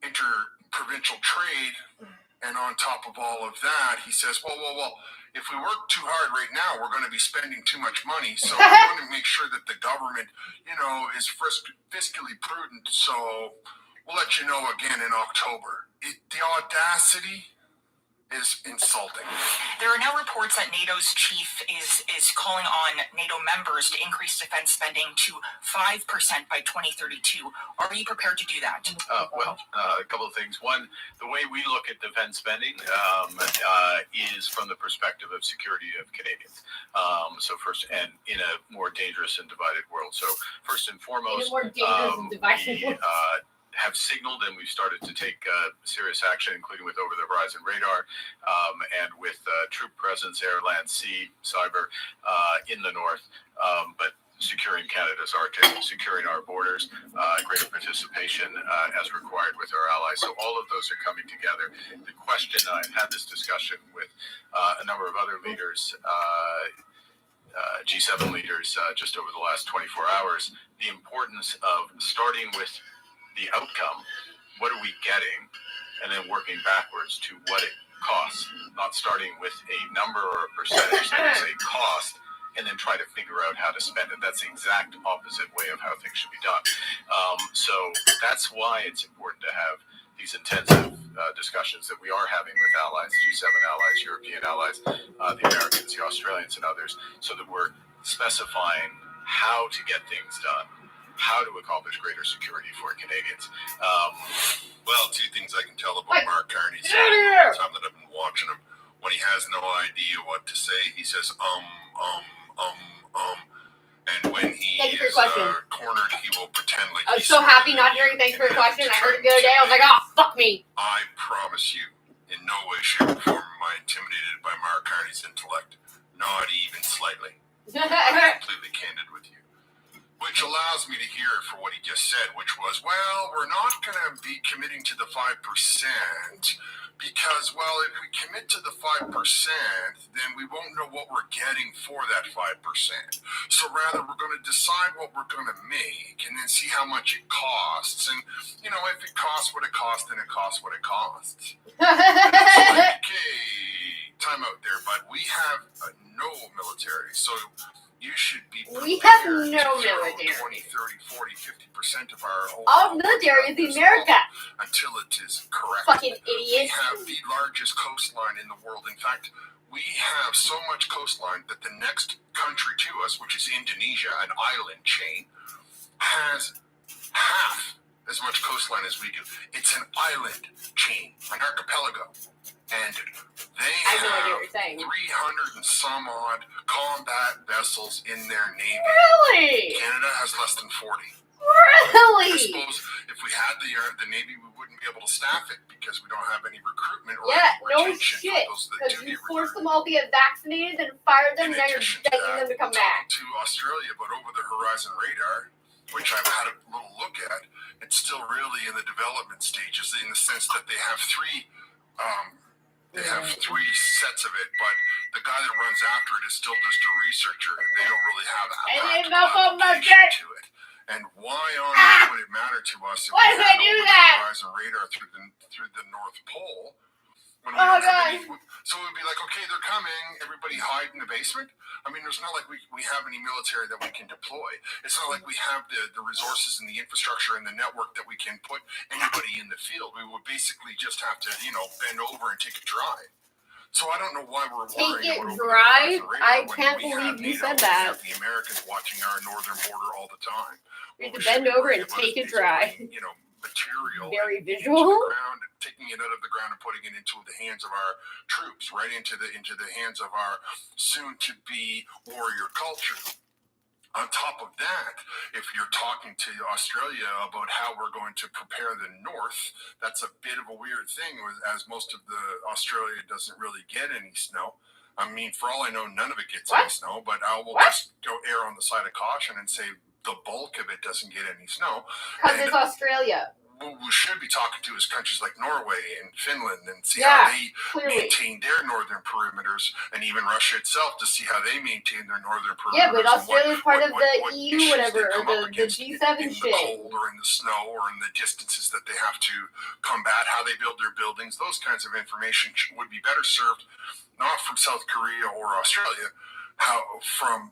interprovincial trade, and on top of all of that, he says, well, if we work too hard right now, we're going to be spending too much money, so we want to make sure that the government, is fiscally prudent, so we'll let you know again in October. The audacity is insulting. There are now reports that NATO's chief is calling on NATO members to increase defense spending to 5% by 2032. Are you prepared to do that? A couple of things. One, the way we look at defense spending is from the perspective of security of Canadians. So first, and in a more dangerous and divided world. So first and foremost, we have signaled, and we've started to take serious action, including with over-the-horizon radar and with troop presence, air, land, sea, cyber in the north, but securing Canada's Arctic, securing our borders, greater participation as required with our allies. So all of those are coming together. The question, I've had this discussion with a number of other leaders, G7 leaders, just over the last 24 hours, the importance of starting with the outcome, what are we getting, and then working backwards to what it costs, not starting with a number or a percentage that is a cost, and then try to figure out how to spend it. That's the exact opposite way of how things should be done. So that's why it's important to have these intensive discussions that we are having with allies, G7 allies, European allies, the Americans, the Australians, and others, so that we're specifying how to get things done how to accomplish greater security for Canadians. Well, two things I can tell about Mark Carney. So Get out of the here! time that I've been watching him, when he has no idea what to say, he says and when he Thank you for your is question. cornered, he will pretend like I was he's so happy smarter not than hearing you thanks for your and question. I to heard it try the other day. I was like, oh, fuck me. I promise you, in no way, shape, or form am I intimidated by Mark Carney's intellect. Not even slightly. I'm completely candid with you. Which allows me to hear it for what he just said, which was, well, we're not going to be committing to the 5% because, well, if we commit to the 5%, then we won't know what we're getting for that 5%. So rather, we're going to decide what we're going to make and then see how much it costs. And, you know, if it costs what it costs, then it costs what it costs. Okay, time out there, but we have no military, so you should be We have no prepared to throw military. 20, 30, 40, 50% of our whole All military is in America. until it is correct. Fucking We idiot. have the largest coastline in the world. In fact, we have so much coastline that the next country to us, which is Indonesia, an island chain, has half as much coastline as we do. It's an island chain, an archipelago. And they I have no idea have what you're saying. 300 and some odd combat vessels in their navy. Really? Canada has less than 40. Really? I suppose if we had the Navy, we wouldn't be able to staff it because we don't have any recruitment or Yeah, any no retention shit. for those that Because do you get forced them all to get vaccinated and fired them, In now you're addition to begging that, them to come we're back. talking to Australia, but over the horizon radar, which I've had a little look at, it's still really in the development stages in the sense that they have three sets of it, but the guy that runs after it is still just a researcher. They don't really have And then practical Malcolm application Marquette. to it. And why on earth would it matter to us if Why we did had I do over that? the horizon radar through the North Pole? When we Oh, don't have God. so it would be like, okay, they're coming, everybody hide in the basement. I mean, it's not like we have any military that we can deploy. It's not like we have the resources and the infrastructure and the network that we can put anybody in the field. We would basically just have to, bend over and take a drive. So I don't know why we're Take worrying it about drive? over the horizon radar I when can't we have believe you NATO, said we that. have the Americans watching our northern border all the time. You What need we to should bend be over worrying and about take is it dry. putting, material Very into visual. the ground, taking it out of the ground and putting it into the hands of our troops, right into the hands of our soon-to-be warrior culture. On top of that, if you're talking to Australia about how we're going to prepare the North, that's a bit of a weird thing, as most of the Australia doesn't really get any snow. I mean, for all I know, none of it gets any snow, but I will just go err on the side of caution and say the bulk of it doesn't get any snow. Because it's Australia. What we should be talking to is countries like Norway and Finland and see Yeah, how they clearly. maintain their northern perimeters, and even Russia itself to see how they maintain their northern perimeters. Yeah, but and Australia's part of the EU, issues whatever, they or come up the against G7 in shit. the cold or in the snow or in the distances that they have to combat, how they build their buildings. Those kinds of information would be better served not from South Korea or Australia, from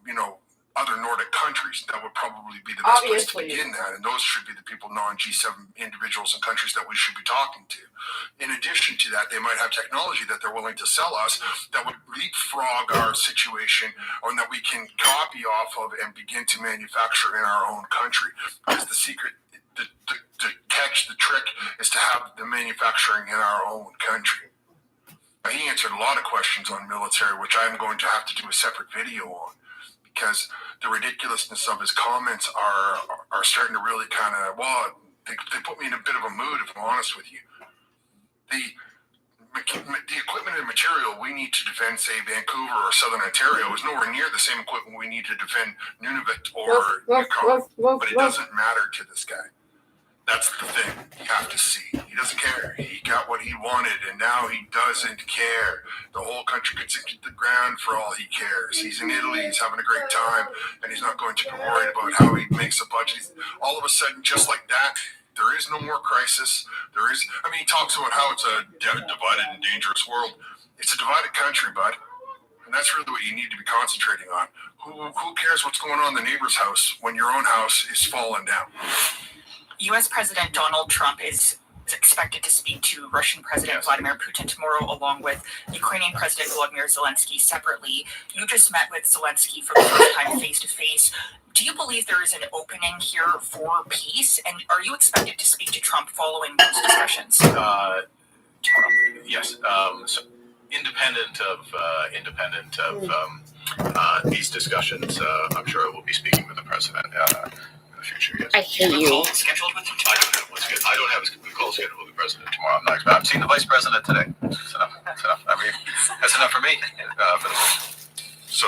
other Nordic countries. That would probably be the best place to begin that, and those should be the people, non-G7 individuals and countries that we should be talking to. In addition to that, they might have technology that they're willing to sell us that would leapfrog our situation, or that we can copy off of and begin to manufacture in our own country. Because the secret, the catch, the trick is to have the manufacturing in our own country. Now, he answered a lot of questions on military, which I'm going to have to do a separate video on, because the ridiculousness of his comments are starting to really kind of, they put me in a bit of a mood, if I'm honest with you. The equipment and material we need to defend, say, Vancouver or Southern Ontario is nowhere near the same equipment we need to defend Nunavut or Yukon, but it doesn't matter to this guy. That's the thing you have to see. He doesn't care. He got what he wanted, and now he doesn't care. The whole country gets into the ground for all he cares. He's in Italy, he's having a great time, and he's not going to be worried about how he makes a budget. All of a sudden, just like that, there is no more crisis. He talks about how it's a divided and dangerous world. It's a divided country, bud. And that's really what you need to be concentrating on. Who cares what's going on in the neighbor's house when your own house is falling down? U.S. President Donald Trump is expected to speak to Russian President Vladimir Putin tomorrow, along with Ukrainian President Volodymyr Zelensky separately. You just met with Zelensky for the first time face to face. Do you believe there is an opening here for peace? And are you expected to speak to Trump following those discussions? Tomorrow, yes. So independent of these discussions, I'm sure I will be speaking with the president in the future. Yes. I hate you. Scheduled with him I don't have a call scheduled with the president tomorrow. I'm seeing the vice president today. That's enough. I mean, that's enough for me. So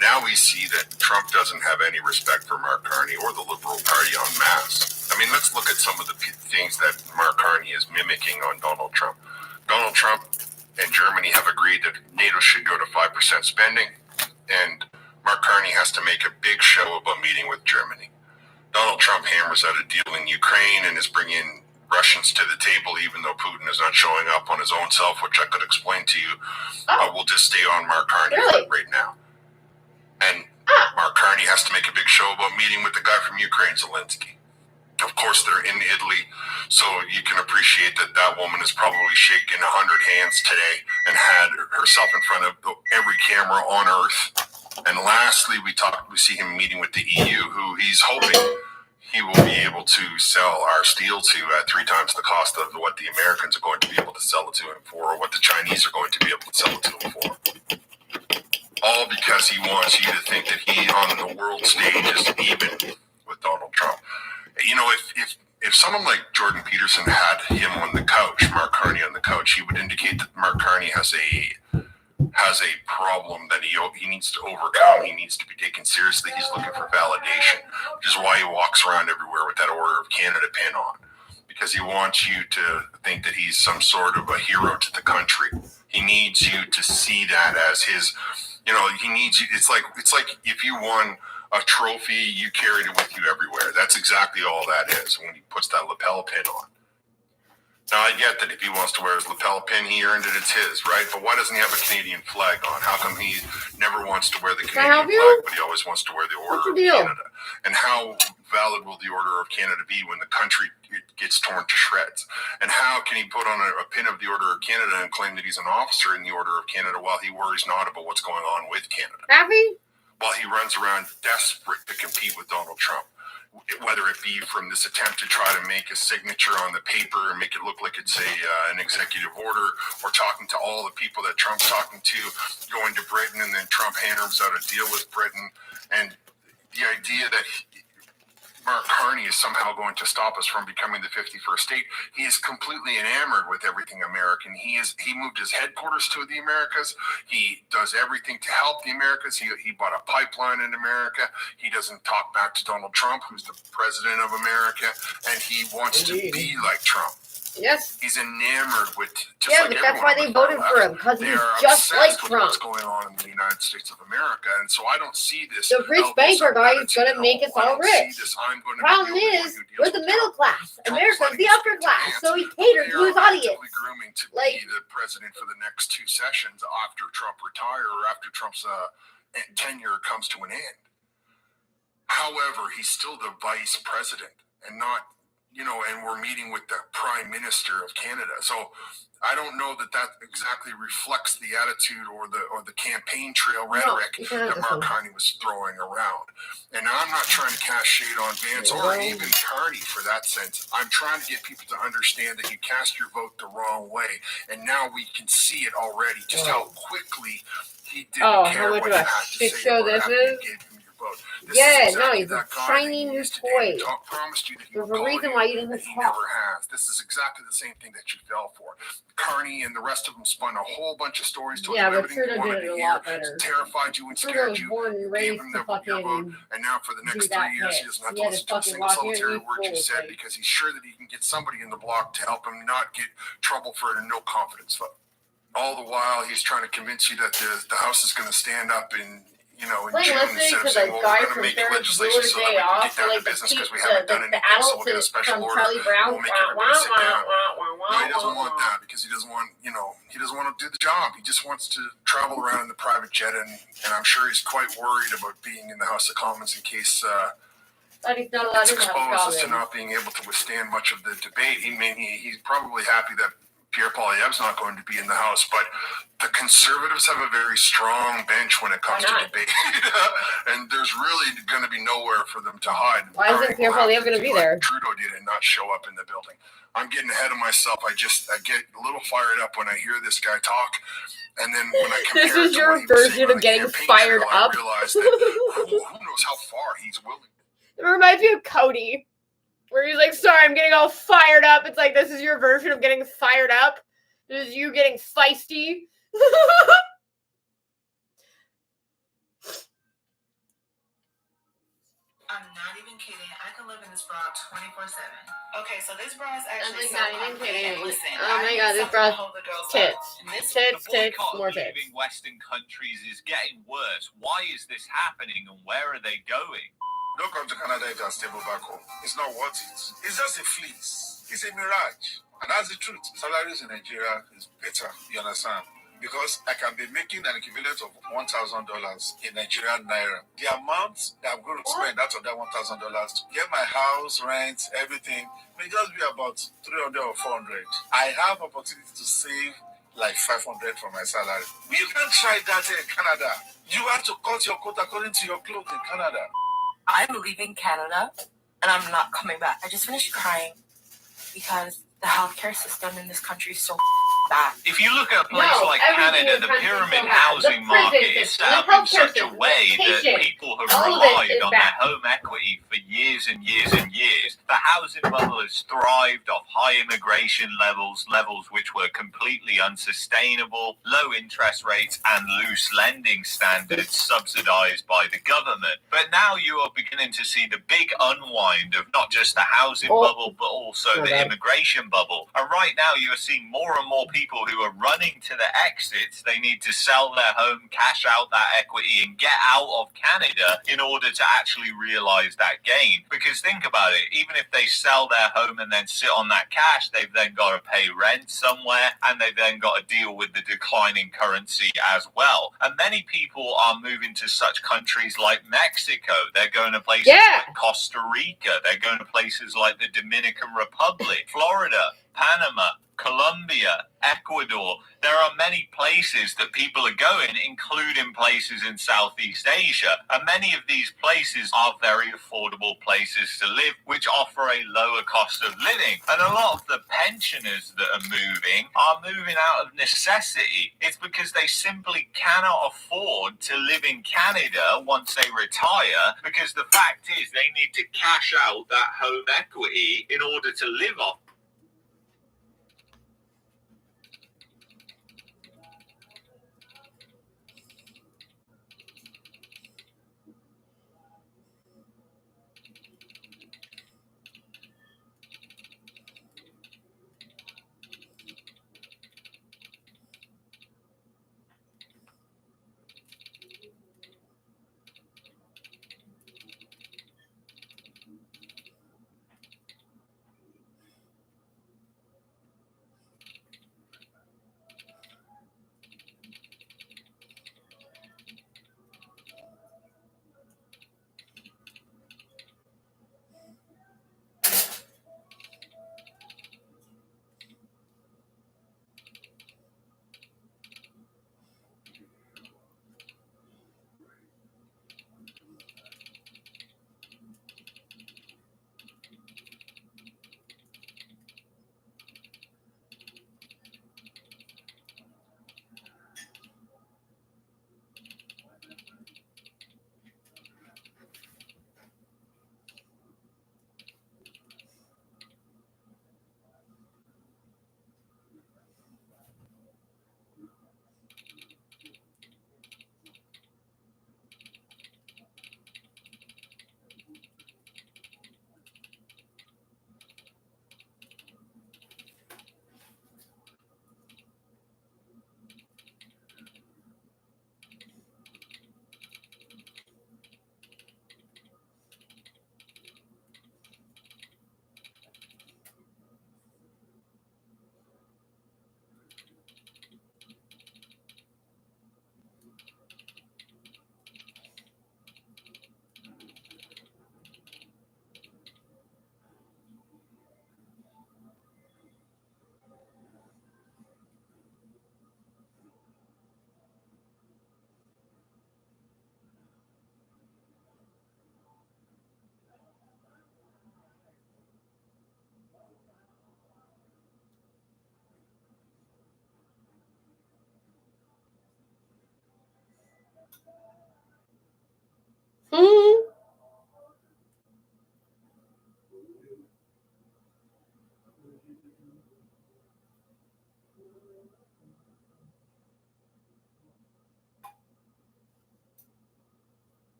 now we see that Trump doesn't have any respect for Mark Carney or the Liberal Party en masse. I mean, let's look at some of the things that Mark Carney is mimicking on Donald Trump. Donald Trump and Germany have agreed that NATO should go to 5% spending, and Mark Carney has to make a big show about meeting with Germany. Donald Trump hammers out a deal in Ukraine and is bringing Russians to the table, even though Putin is not showing up on his own self, which I could explain to you. We'll just stay on Mark Carney right now. And Mark Carney has to make a big show about meeting with the guy from Ukraine, Zelensky. Of course, they're in Italy, so you can appreciate that that woman has probably shaken 100 hands today and had herself in front of every camera on Earth. And lastly, we see him meeting with the EU, who he's hoping he will be able to sell our steel to at 3 times the cost of what the Americans are going to be able to sell it to him for, or what the Chinese are going to be able to sell it to him for. All because he wants you to think that he, on the world stage, is even with Donald Trump. You know, if someone like Jordan Peterson had him on the couch, Mark Carney on the couch, he would indicate that Mark Carney has a problem that he needs to overcome. He needs to be taken seriously. He's looking for validation, which is why he walks around everywhere with that Order of Canada pin on, because he wants you to think that he's some sort of a hero to the country. He needs you to see that as his, you know, he needs you. It's like if you won a trophy, you carried it with you everywhere. That's exactly all that is when he puts that lapel pin on. Now, I get that if he wants to wear his lapel pin, he earned it, it's his, right? But why doesn't he have a Canadian flag on? How come he never wants to wear the Canadian flag, but he always wants to wear the Order of Canada? And how valid will the Order of Canada be when the country gets torn to shreds? And how can he put on a pin of the Order of Canada and claim that he's an officer in the Order of Canada while he worries not about what's going on with Canada? While he runs around desperate to compete with Donald Trump, whether it be from this attempt to try to make a signature on the paper and make it look like it's an executive order, or talking to all the people that Trump's talking to, going to Britain, and then Trump hammers out a deal with Britain, and the idea that Mark Carney is somehow going to stop us from becoming the 51st state. He is completely enamored with everything American. He moved his headquarters to the Americas. He does everything to help the Americas. He bought a pipeline in America. He doesn't talk back to Donald Trump, who's the president of America, and he wants to be like Trump. Yes. He's enamored with but that's why they voted for him, because he's just like Trump. What's going on in the United States of America, and so I don't see this. The rich banker guy is going to make us all rich. Problem is, we're the middle class. America's the upper class, so he catered to his audience. Grooming to be the president for the next 2 sessions after Trump retires, or after Trump's tenure comes to an end. However, he's still the vice president, and not. You know, and we're meeting with the Prime Minister of Canada. So I don't know that exactly reflects the attitude or the campaign trail rhetoric that Mark Carney was throwing around. And I'm not trying to cast shade on Vance or even Carney for that sense. I'm trying to get people to understand that you cast your vote the wrong way. And now we can see it already, just how quickly he didn't care what you had to say. This is? He's shining his toy. There's a reason why he doesn't talk. Never has. This is exactly the same thing that you fell for. Carney and the rest of them spun a whole bunch of stories to everything you wanted to hear, terrified you and scared you, gave him your vote, and now for the next 3 years he doesn't have to listen to a single solitary word you said, because he's sure that he can get somebody in the block to help him not get trouble for a no confidence vote. All the while he's trying to convince you that the House is going to stand up in June, instead of saying, well, we're going to make legislation so that we can get down to business because we haven't done anything, so we'll get a special order, we'll make everybody sit down. No, he doesn't want that, because he doesn't want, he doesn't want to do the job. He just wants to travel around in the private jet, and I'm sure he's quite worried about being in the House of Commons in case But he's not allowed to have exposed as to comments. not being able to withstand much of the debate. He's probably happy that Pierre Poilievre's not going to be in the House, but the Conservatives have a very strong bench when it comes to debate. And there's really going to be nowhere for them to hide. Why isn't Pierre Poilievre going to be there? Trudeau did and not show up in the building. I'm getting ahead of myself. I get a little fired up when I hear this guy talk. And then when I compare This is your version of getting fired up. I realize that who knows how far he's willing. It reminds me of Cody, where he's like, sorry, I'm getting all fired up. It's like, this is your version of getting fired up. This is you getting feisty. I'm not even kidding. I can live in this bra 24/7. Okay, so this bra is actually I'm not even kidding. Listen, Oh my god, this bra's tits. Tits, more tits. Leaving Western countries is getting worse. Why is this happening and where are they going? Don't come to Canada if you're stable back home. It's not worth it. It's just a fleece. It's a mirage. And that's the truth. Salaries in Nigeria is better. You understand? Because I can be making an equivalent of $1,000 in Nigerian naira. The amount that I'm going to spend out of that $1,000 to get my house, rent, everything, may just be about 300 or 400. I have opportunity to save like 500 from my salary. You can't try that in Canada. You have to cut your coat according to your clothes in Canada. I'm leaving Canada and I'm not coming back. I just finished crying because the healthcare system in this country is so bad. If you look at a place like Canada, the pyramid housing market is set up in such a way that people have relied on their home equity for years and years and years. The housing bubble has thrived off high immigration levels which were completely unsustainable, low interest rates and loose lending standards subsidized by the government. But now you are beginning to see the big unwind of not just the housing bubble, but also the immigration bubble. And right now you are seeing more and more people who are running to the exits. They need to sell their home, cash out that equity and get out of Canada in order to actually realize that gain. Because think about it, even if they sell their home and then sit on that cash, they've then got to pay rent somewhere and they've then got to deal with the declining currency as well. And many people are moving to such countries like Mexico. They're going to places like Costa Rica. They're going to places like the Dominican Republic, Florida, Panama, Colombia, Ecuador. There are many places that people are going, including places in Southeast Asia. And many of these places are very affordable places to live, which offer a lower cost of living. And a lot of the pensioners that are moving out of necessity. It's because they simply cannot afford to live in Canada once they retire, because the fact is they need to cash out that home equity in order to live off.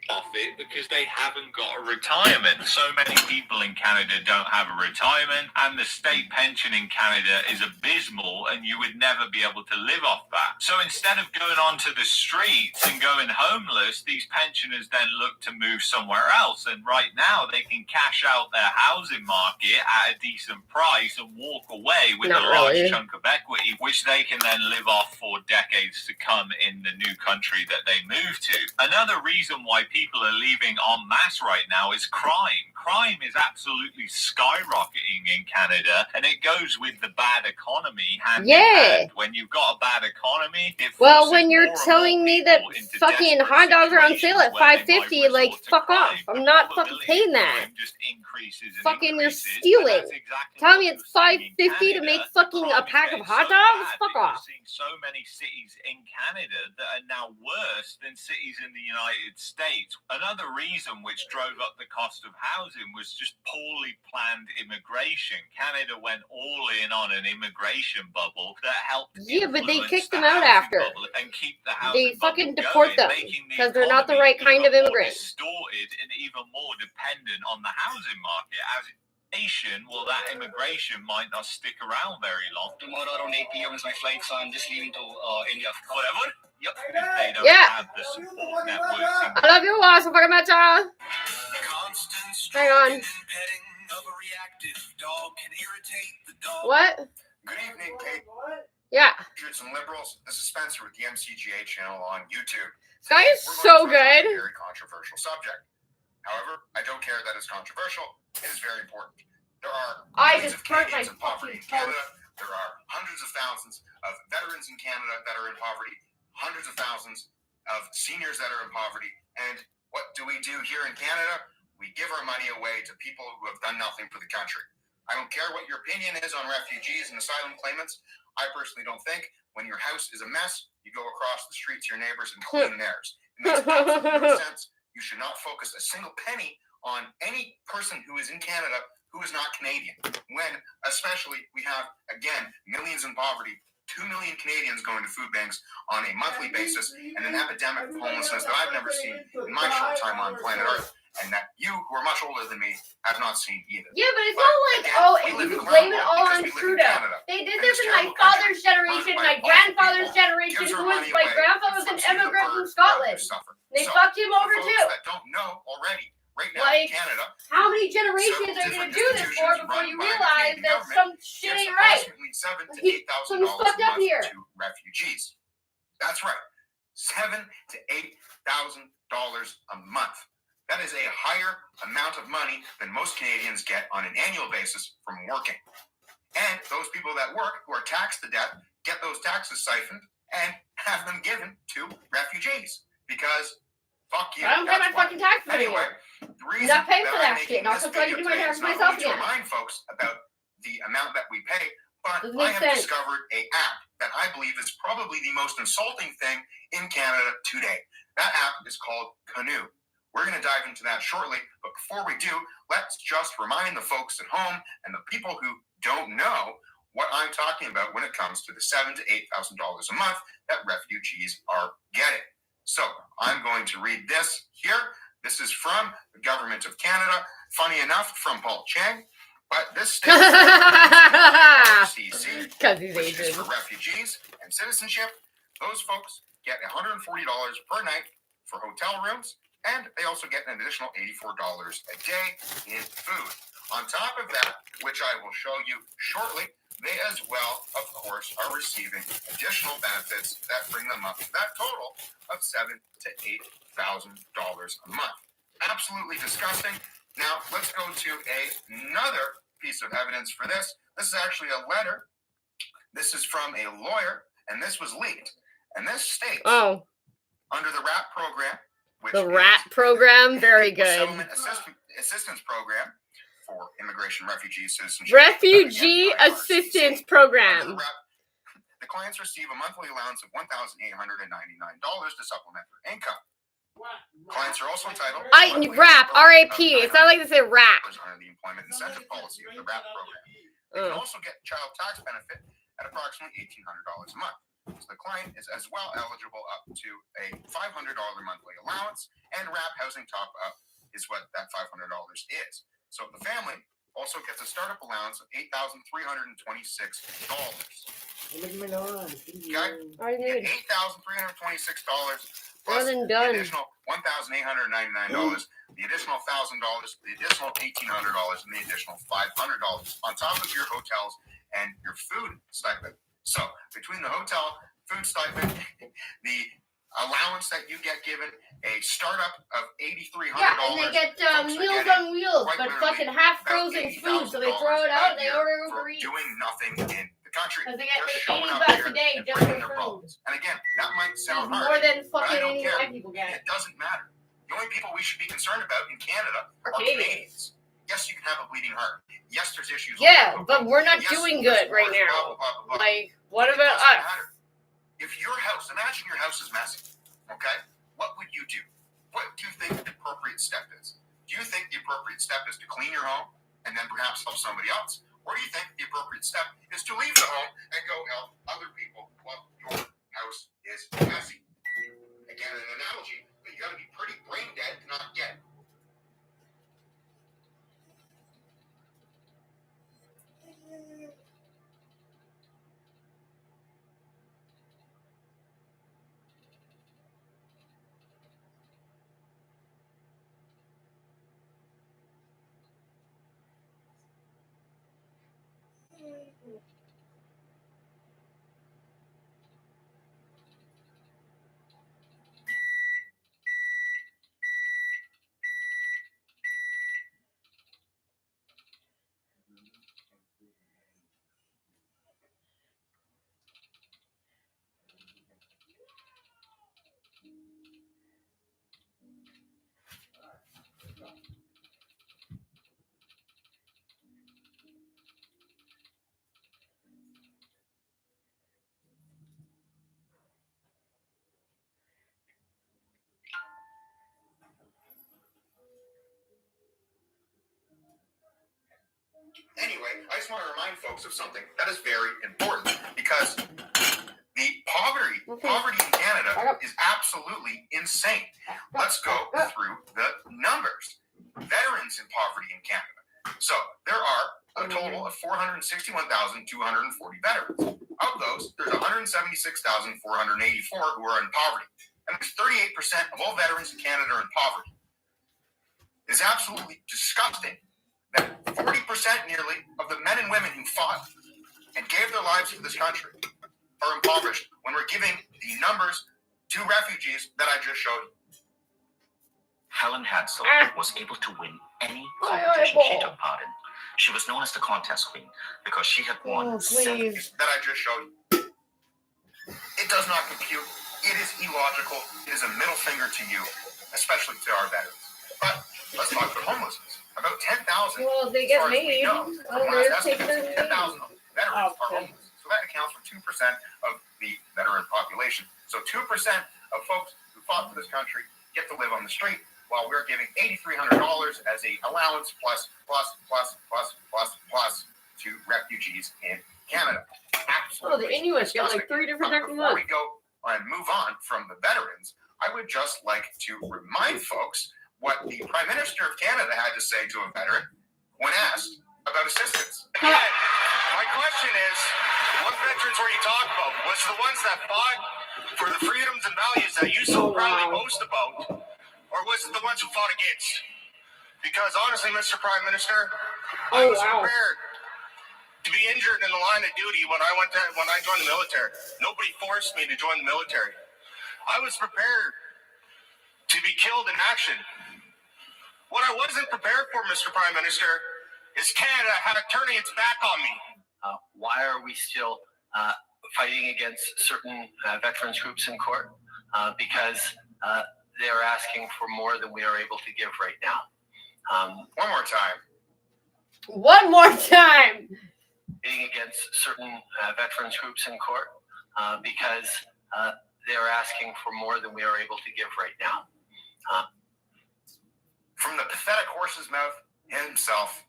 off it because they haven't got a retirement. So many people in Canada don't have a retirement, and the state pension in Canada is abysmal, and you would never be able to live off that. So instead of going onto the streets and going homeless, these pensioners then look to move somewhere else, and right now they can cash out their housing market at a decent price and walk away with a large chunk of equity, which they can then live off for decades to come in the new country that they move to. Another reason why people are leaving en masse right now is crime. Crime is absolutely skyrocketing in Canada, and it goes with the bad economy hand in hand. When you've got a bad economy, it well, when you're telling me that fucking hot dogs are on sale at $5.50, like, fuck off. I'm not fucking paying that. Fucking, you're stealing. Tell me it's $5.50 to make fucking a pack of hot dogs? Fuck off. So many cities in Canada that are now worse than cities in the United States. Another reason which drove up the cost of housing was just poorly planned immigration. Canada went all in on an immigration bubble that helped. Yeah, but they kicked them out after. And keep the they fucking deport them because they're not the right kind of immigrant. Distorted and even more dependent on the housing market. As well, that immigration might not stick around very long. Tomorrow around 8 p.m. is my flight, so I'm just leaving to India. Whatever. Yep. If they don't have the support networks. I love you, awesome fucking matcha. Hang on. What? Good evening, Kate. Yeah. Patriots and liberals. This is Spencer with the MCGA channel on YouTube. This guy is so good. A very controversial subject. However, I don't care that it's controversial. It is very important. There are millions of Canadians in poverty in Canada. There are hundreds of thousands of veterans in Canada that are in poverty. Hundreds of thousands of seniors that are in poverty. And what do we do here in Canada? We give our money away to people who have done nothing for the country. I don't care what your opinion is on refugees and asylum claimants. I personally don't think when your house is a mess, you go across the street to your neighbors and clean theirs. It makes absolutely no sense. You should not focus a single penny on any person who is in Canada who is not Canadian. When, especially, we have, again, millions in poverty, 2 million Canadians going to food banks on a monthly basis, and an epidemic of homelessness that I've never seen in my short time on planet Earth, and that you, who are much older than me, have not seen either. Yeah, but it's not like, you can blame it all on Trudeau. They did this in my father's generation, my grandfather's generation, my grandfather was an immigrant from Scotland. They fucked him over too. That don't know already, right now like, in Canada, how many generations are you going to do this for before you realize that some shit ain't right? $7,000 to $8,000 fucked up here to refugees. That's right, $7,000 to $8,000 a month. That is a higher amount of money than most Canadians get on an annual basis from working. And those people that work, who are taxed to death, get those taxes siphoned and have them given to refugees. Because, fuck you. I don't pay my fucking taxes anymore. I'm not paying for that shit. Not to try to do my taxes myself again. Remind folks about the amount that we pay, but I have discovered an app that I believe is probably the most insulting thing in Canada today. That app is called Canoe. We're going to dive into that shortly, but before we do, let's just remind the folks at home and the people who don't know what I'm talking about when it comes to the $7,000 to $8,000 a month that refugees are getting. So I'm going to read this here. This is from the government of Canada. Funny enough, from Paul Chang. But this states FCC, which is for refugees and citizenship. Those folks get $140 per night for hotel rooms, and they also get an additional $84 a day in food. On top of that, which I will show you shortly, they as well, of course, are receiving additional benefits that bring them up to that total of $7,000 to $8,000 a month. Absolutely disgusting. Now, let's go to another piece of evidence for this. This is actually a letter. This is from a lawyer, and this was leaked. And this states, under the RAP program, which The is RAP program, very the good. Settlement Assistance Program for Immigration, Refugee, Citizenship. Refugee Assistance Program. The clients receive a monthly allowance of $1,899 to supplement their income. Clients are also entitled to RAP, RAP. It's not like they say rap. under the employment incentive policy of the RAP program. They can also get child tax benefit at approximately $1,800 a month. So the client is as well eligible up to a $500 monthly allowance, and RAP housing top up is what that $500 is. So the family also gets a startup allowance of $8,326. Okay? $8,326 plus the additional $1,899, the additional $1,000, the additional $1,800, and the additional $500 on top of your hotels and your food stipend. So between the hotel, food stipend, the allowance that you get given, a startup of $8,300. Yeah, and they get Meals on Wheels, but fucking half frozen food, so they throw it out and they order Uber Eats. Doing nothing in the country. Because they get $80 $80 a day just for food. And again, that might sound hard. More than but I fucking don't any care. white people get. It doesn't matter. The only people we should be concerned about in Canada are Canadians. Yes, you can have a bleeding heart. Yes, there's issues. Yeah, but we're not doing good right now. Like, what about us? Matter. If your house, imagine your house is messy, okay? What would you do? What do you think the appropriate step is? Do you think the appropriate step is to clean your home and then perhaps help somebody else? Or do you think the appropriate step is to leave the home and go help other people while your house is messy? Again, an analogy, but you gotta be pretty brain dead to not get it. Anyway, I just want to remind folks of something that is very important because the poverty in Canada is absolutely insane. Let's go through the numbers. Veterans in poverty in Canada. So there are a total of 461,240 veterans. Of those, there's 176,484 who are in poverty. And there's 38% of all veterans in Canada are in poverty. It's absolutely disgusting that 40% nearly of the men and women who fought and gave their lives for this country are impoverished when we're giving the numbers to refugees that I just showed you. Helen Hansel was able to win any competition she took part in. She was known as the contest queen because she had won 7 that I just showed you. It does not compute. It is illogical. It is a middle finger to you, especially to our veterans. But let's talk about homelessness. About 10,000. Well, they get made. They're taking 10,000 veterans are homeless. So that accounts for 2% of the veteran population. So 2% of folks who fought for this country get to live on the street, while we're giving $8,300 as a allowance plus to refugees in Canada. Absolutely. Oh, the Inuits got like 3 different types of Before we go and move on from the veterans, I would just like to remind folks what the Prime Minister of Canada had to say to a veteran when asked about assistance. My question is, what veterans were you talking about? Was it the ones that fought for the freedoms and values that you so proudly boast about? Or was it the ones who fought against? Because honestly, Mr. Prime Minister, I was prepared to be injured in the line of duty when I joined the military. Nobody forced me to join the military. I was prepared to be killed in action. What I wasn't prepared for, Mr. Prime Minister, is Canada had it turning its back on me. Why are we still fighting against certain veterans groups in court? Because they're asking for more than we are able to give right now. One more time. One more time. Being against certain veterans groups in court because they're asking for more than we are able to give right now. From the pathetic horse's mouth himself,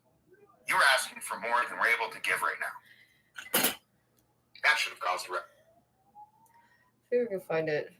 you're asking for more than we're able to give right now. That should have caused a rip. See if we can find it.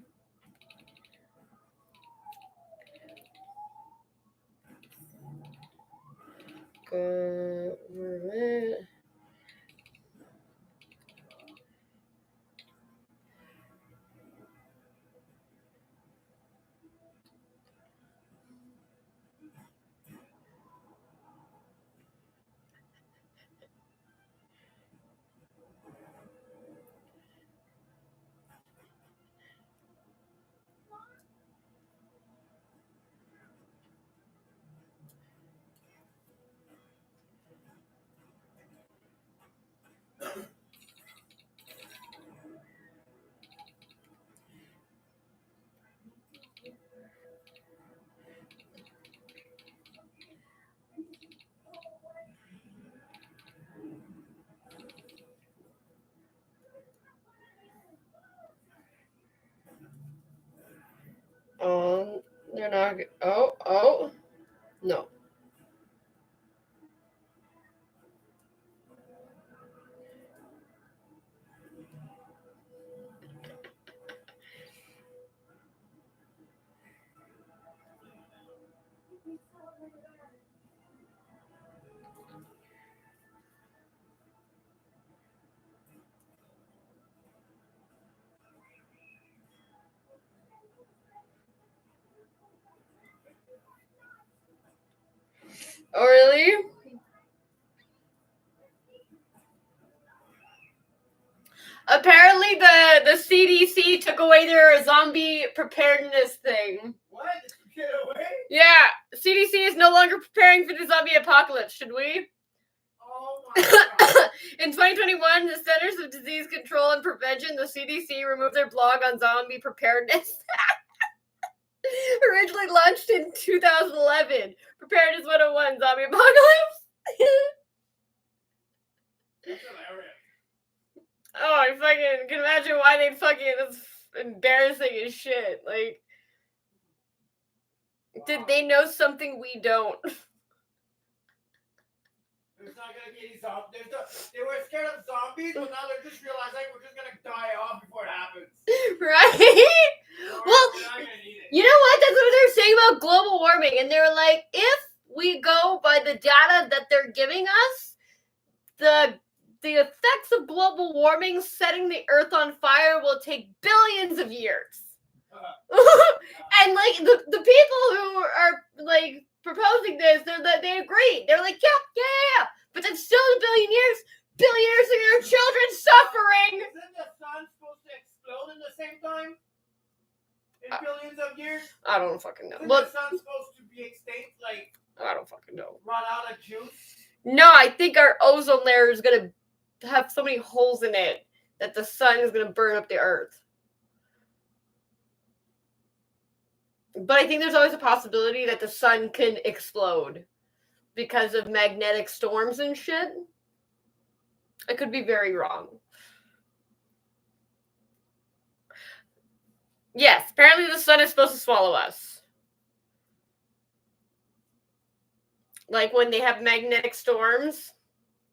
They're not. Oh, no. Oh, really? Apparently, the CDC took away their zombie preparedness thing. What? Get away? Yeah, CDC is no longer preparing for the zombie apocalypse. Should we? Oh my God. In 2021, the Centers of Disease Control and Prevention, the CDC, removed their blog on zombie preparedness. Originally launched in 2011. Preparedness 101, zombie apocalypse. That's hilarious. Oh, I fucking can imagine why they fucking, that's embarrassing as shit. Like, did they know something we don't? There's not gonna be any zombies. They were scared of zombies, but now they're just realizing we're just gonna die off before it happens. Right? Well, you know what? That's what they're saying about global warming. And they're like, if we go by the data that they're giving us, the effects of global warming setting the earth on fire will take billions of years. And like the people who are like proposing this, they agree. They're like, yeah. But that's still a billion years. Billion years of your children suffering. Isn't the sun supposed to explode in the same time? In billions of years? I don't fucking know. Isn't Well, the sun supposed to be extinct, like I don't fucking know. run out of juice? No, I think our ozone layer is gonna have so many holes in it that the sun is gonna burn up the earth. But I think there's always a possibility that the sun can explode because of magnetic storms and shit. I could be very wrong. Yes, apparently the sun is supposed to swallow us. Like when they have magnetic storms.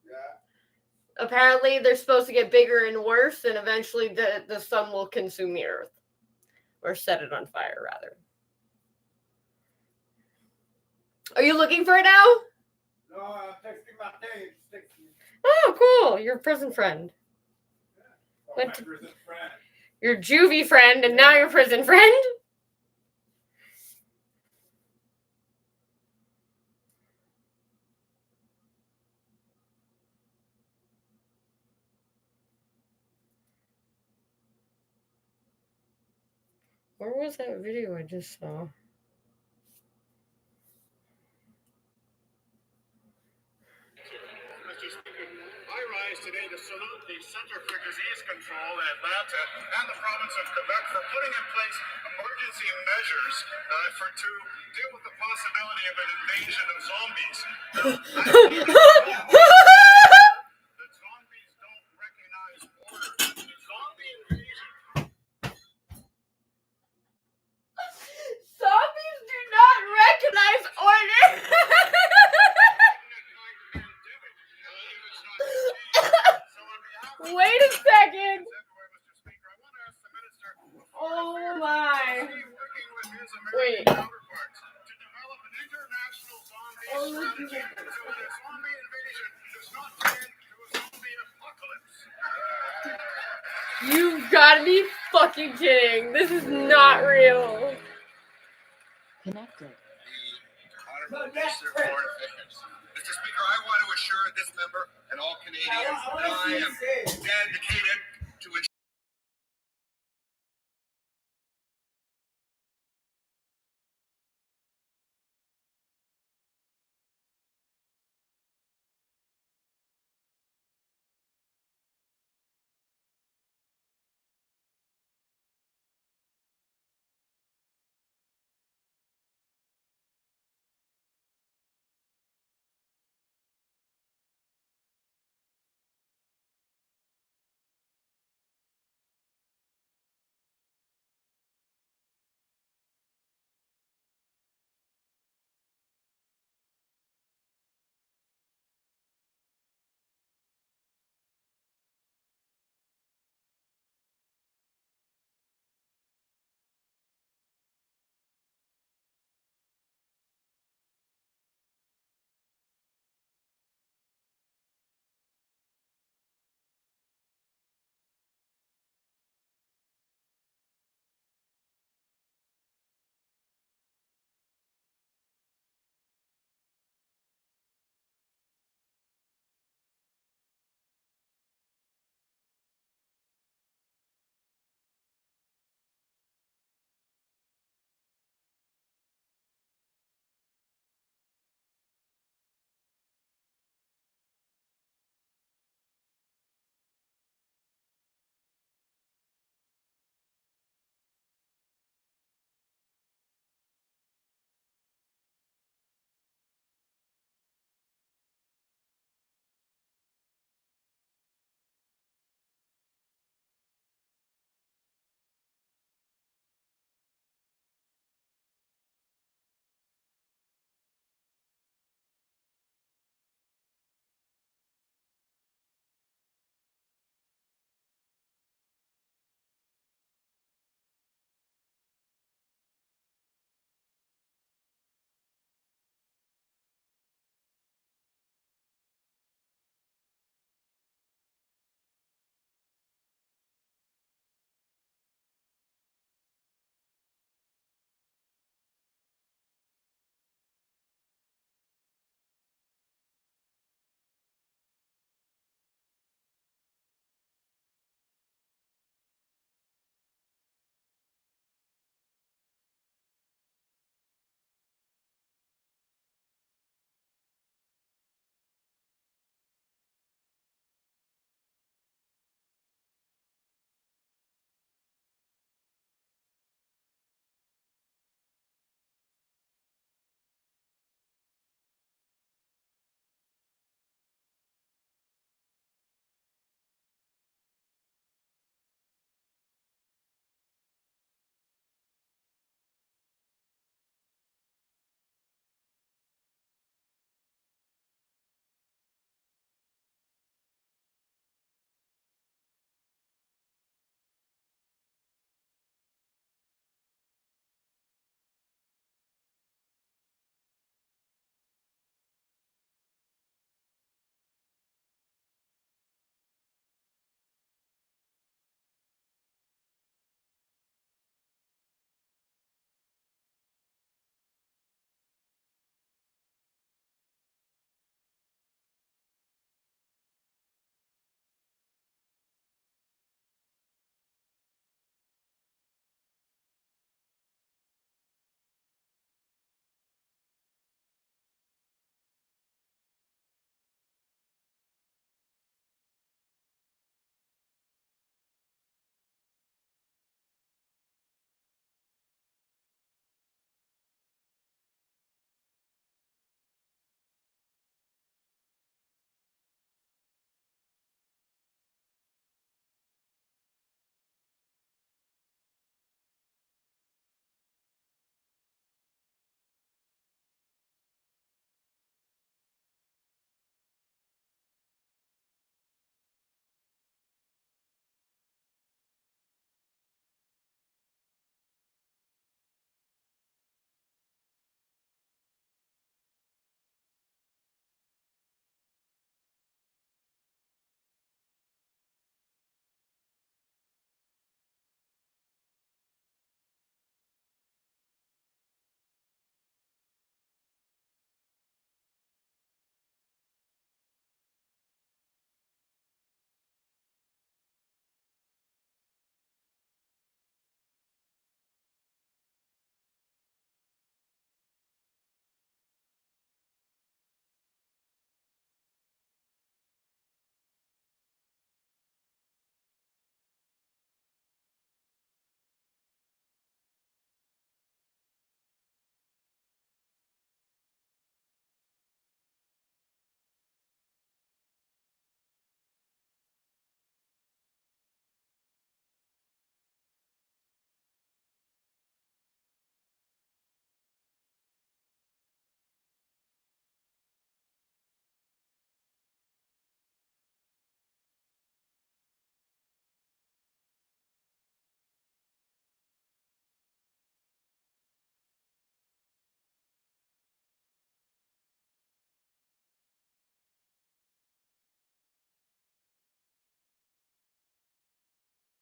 Yeah. Apparently they're supposed to get bigger and worse, and eventually the sun will consume the earth. Or set it on fire, rather. Are you looking for it now? No, I'm texting my name. Oh, cool. Your prison friend. Oh, my prison friend. Your juvie friend, and now your prison friend? Where was that video I just saw? I rise rise today to salute the Center for Disease Control in Atlanta and the province of Quebec for putting in place emergency measures to deal with the possibility of an invasion of zombies. The zombies don't recognize order. Zombie invasion. Zombies do not recognize order. Wait a second. Oh my. Wait. You've got to be fucking kidding. This is not real. Connected. Honorable Minister of Foreign Affairs. Mr. Speaker, I want to assure this member and all Canadians that I am dedicated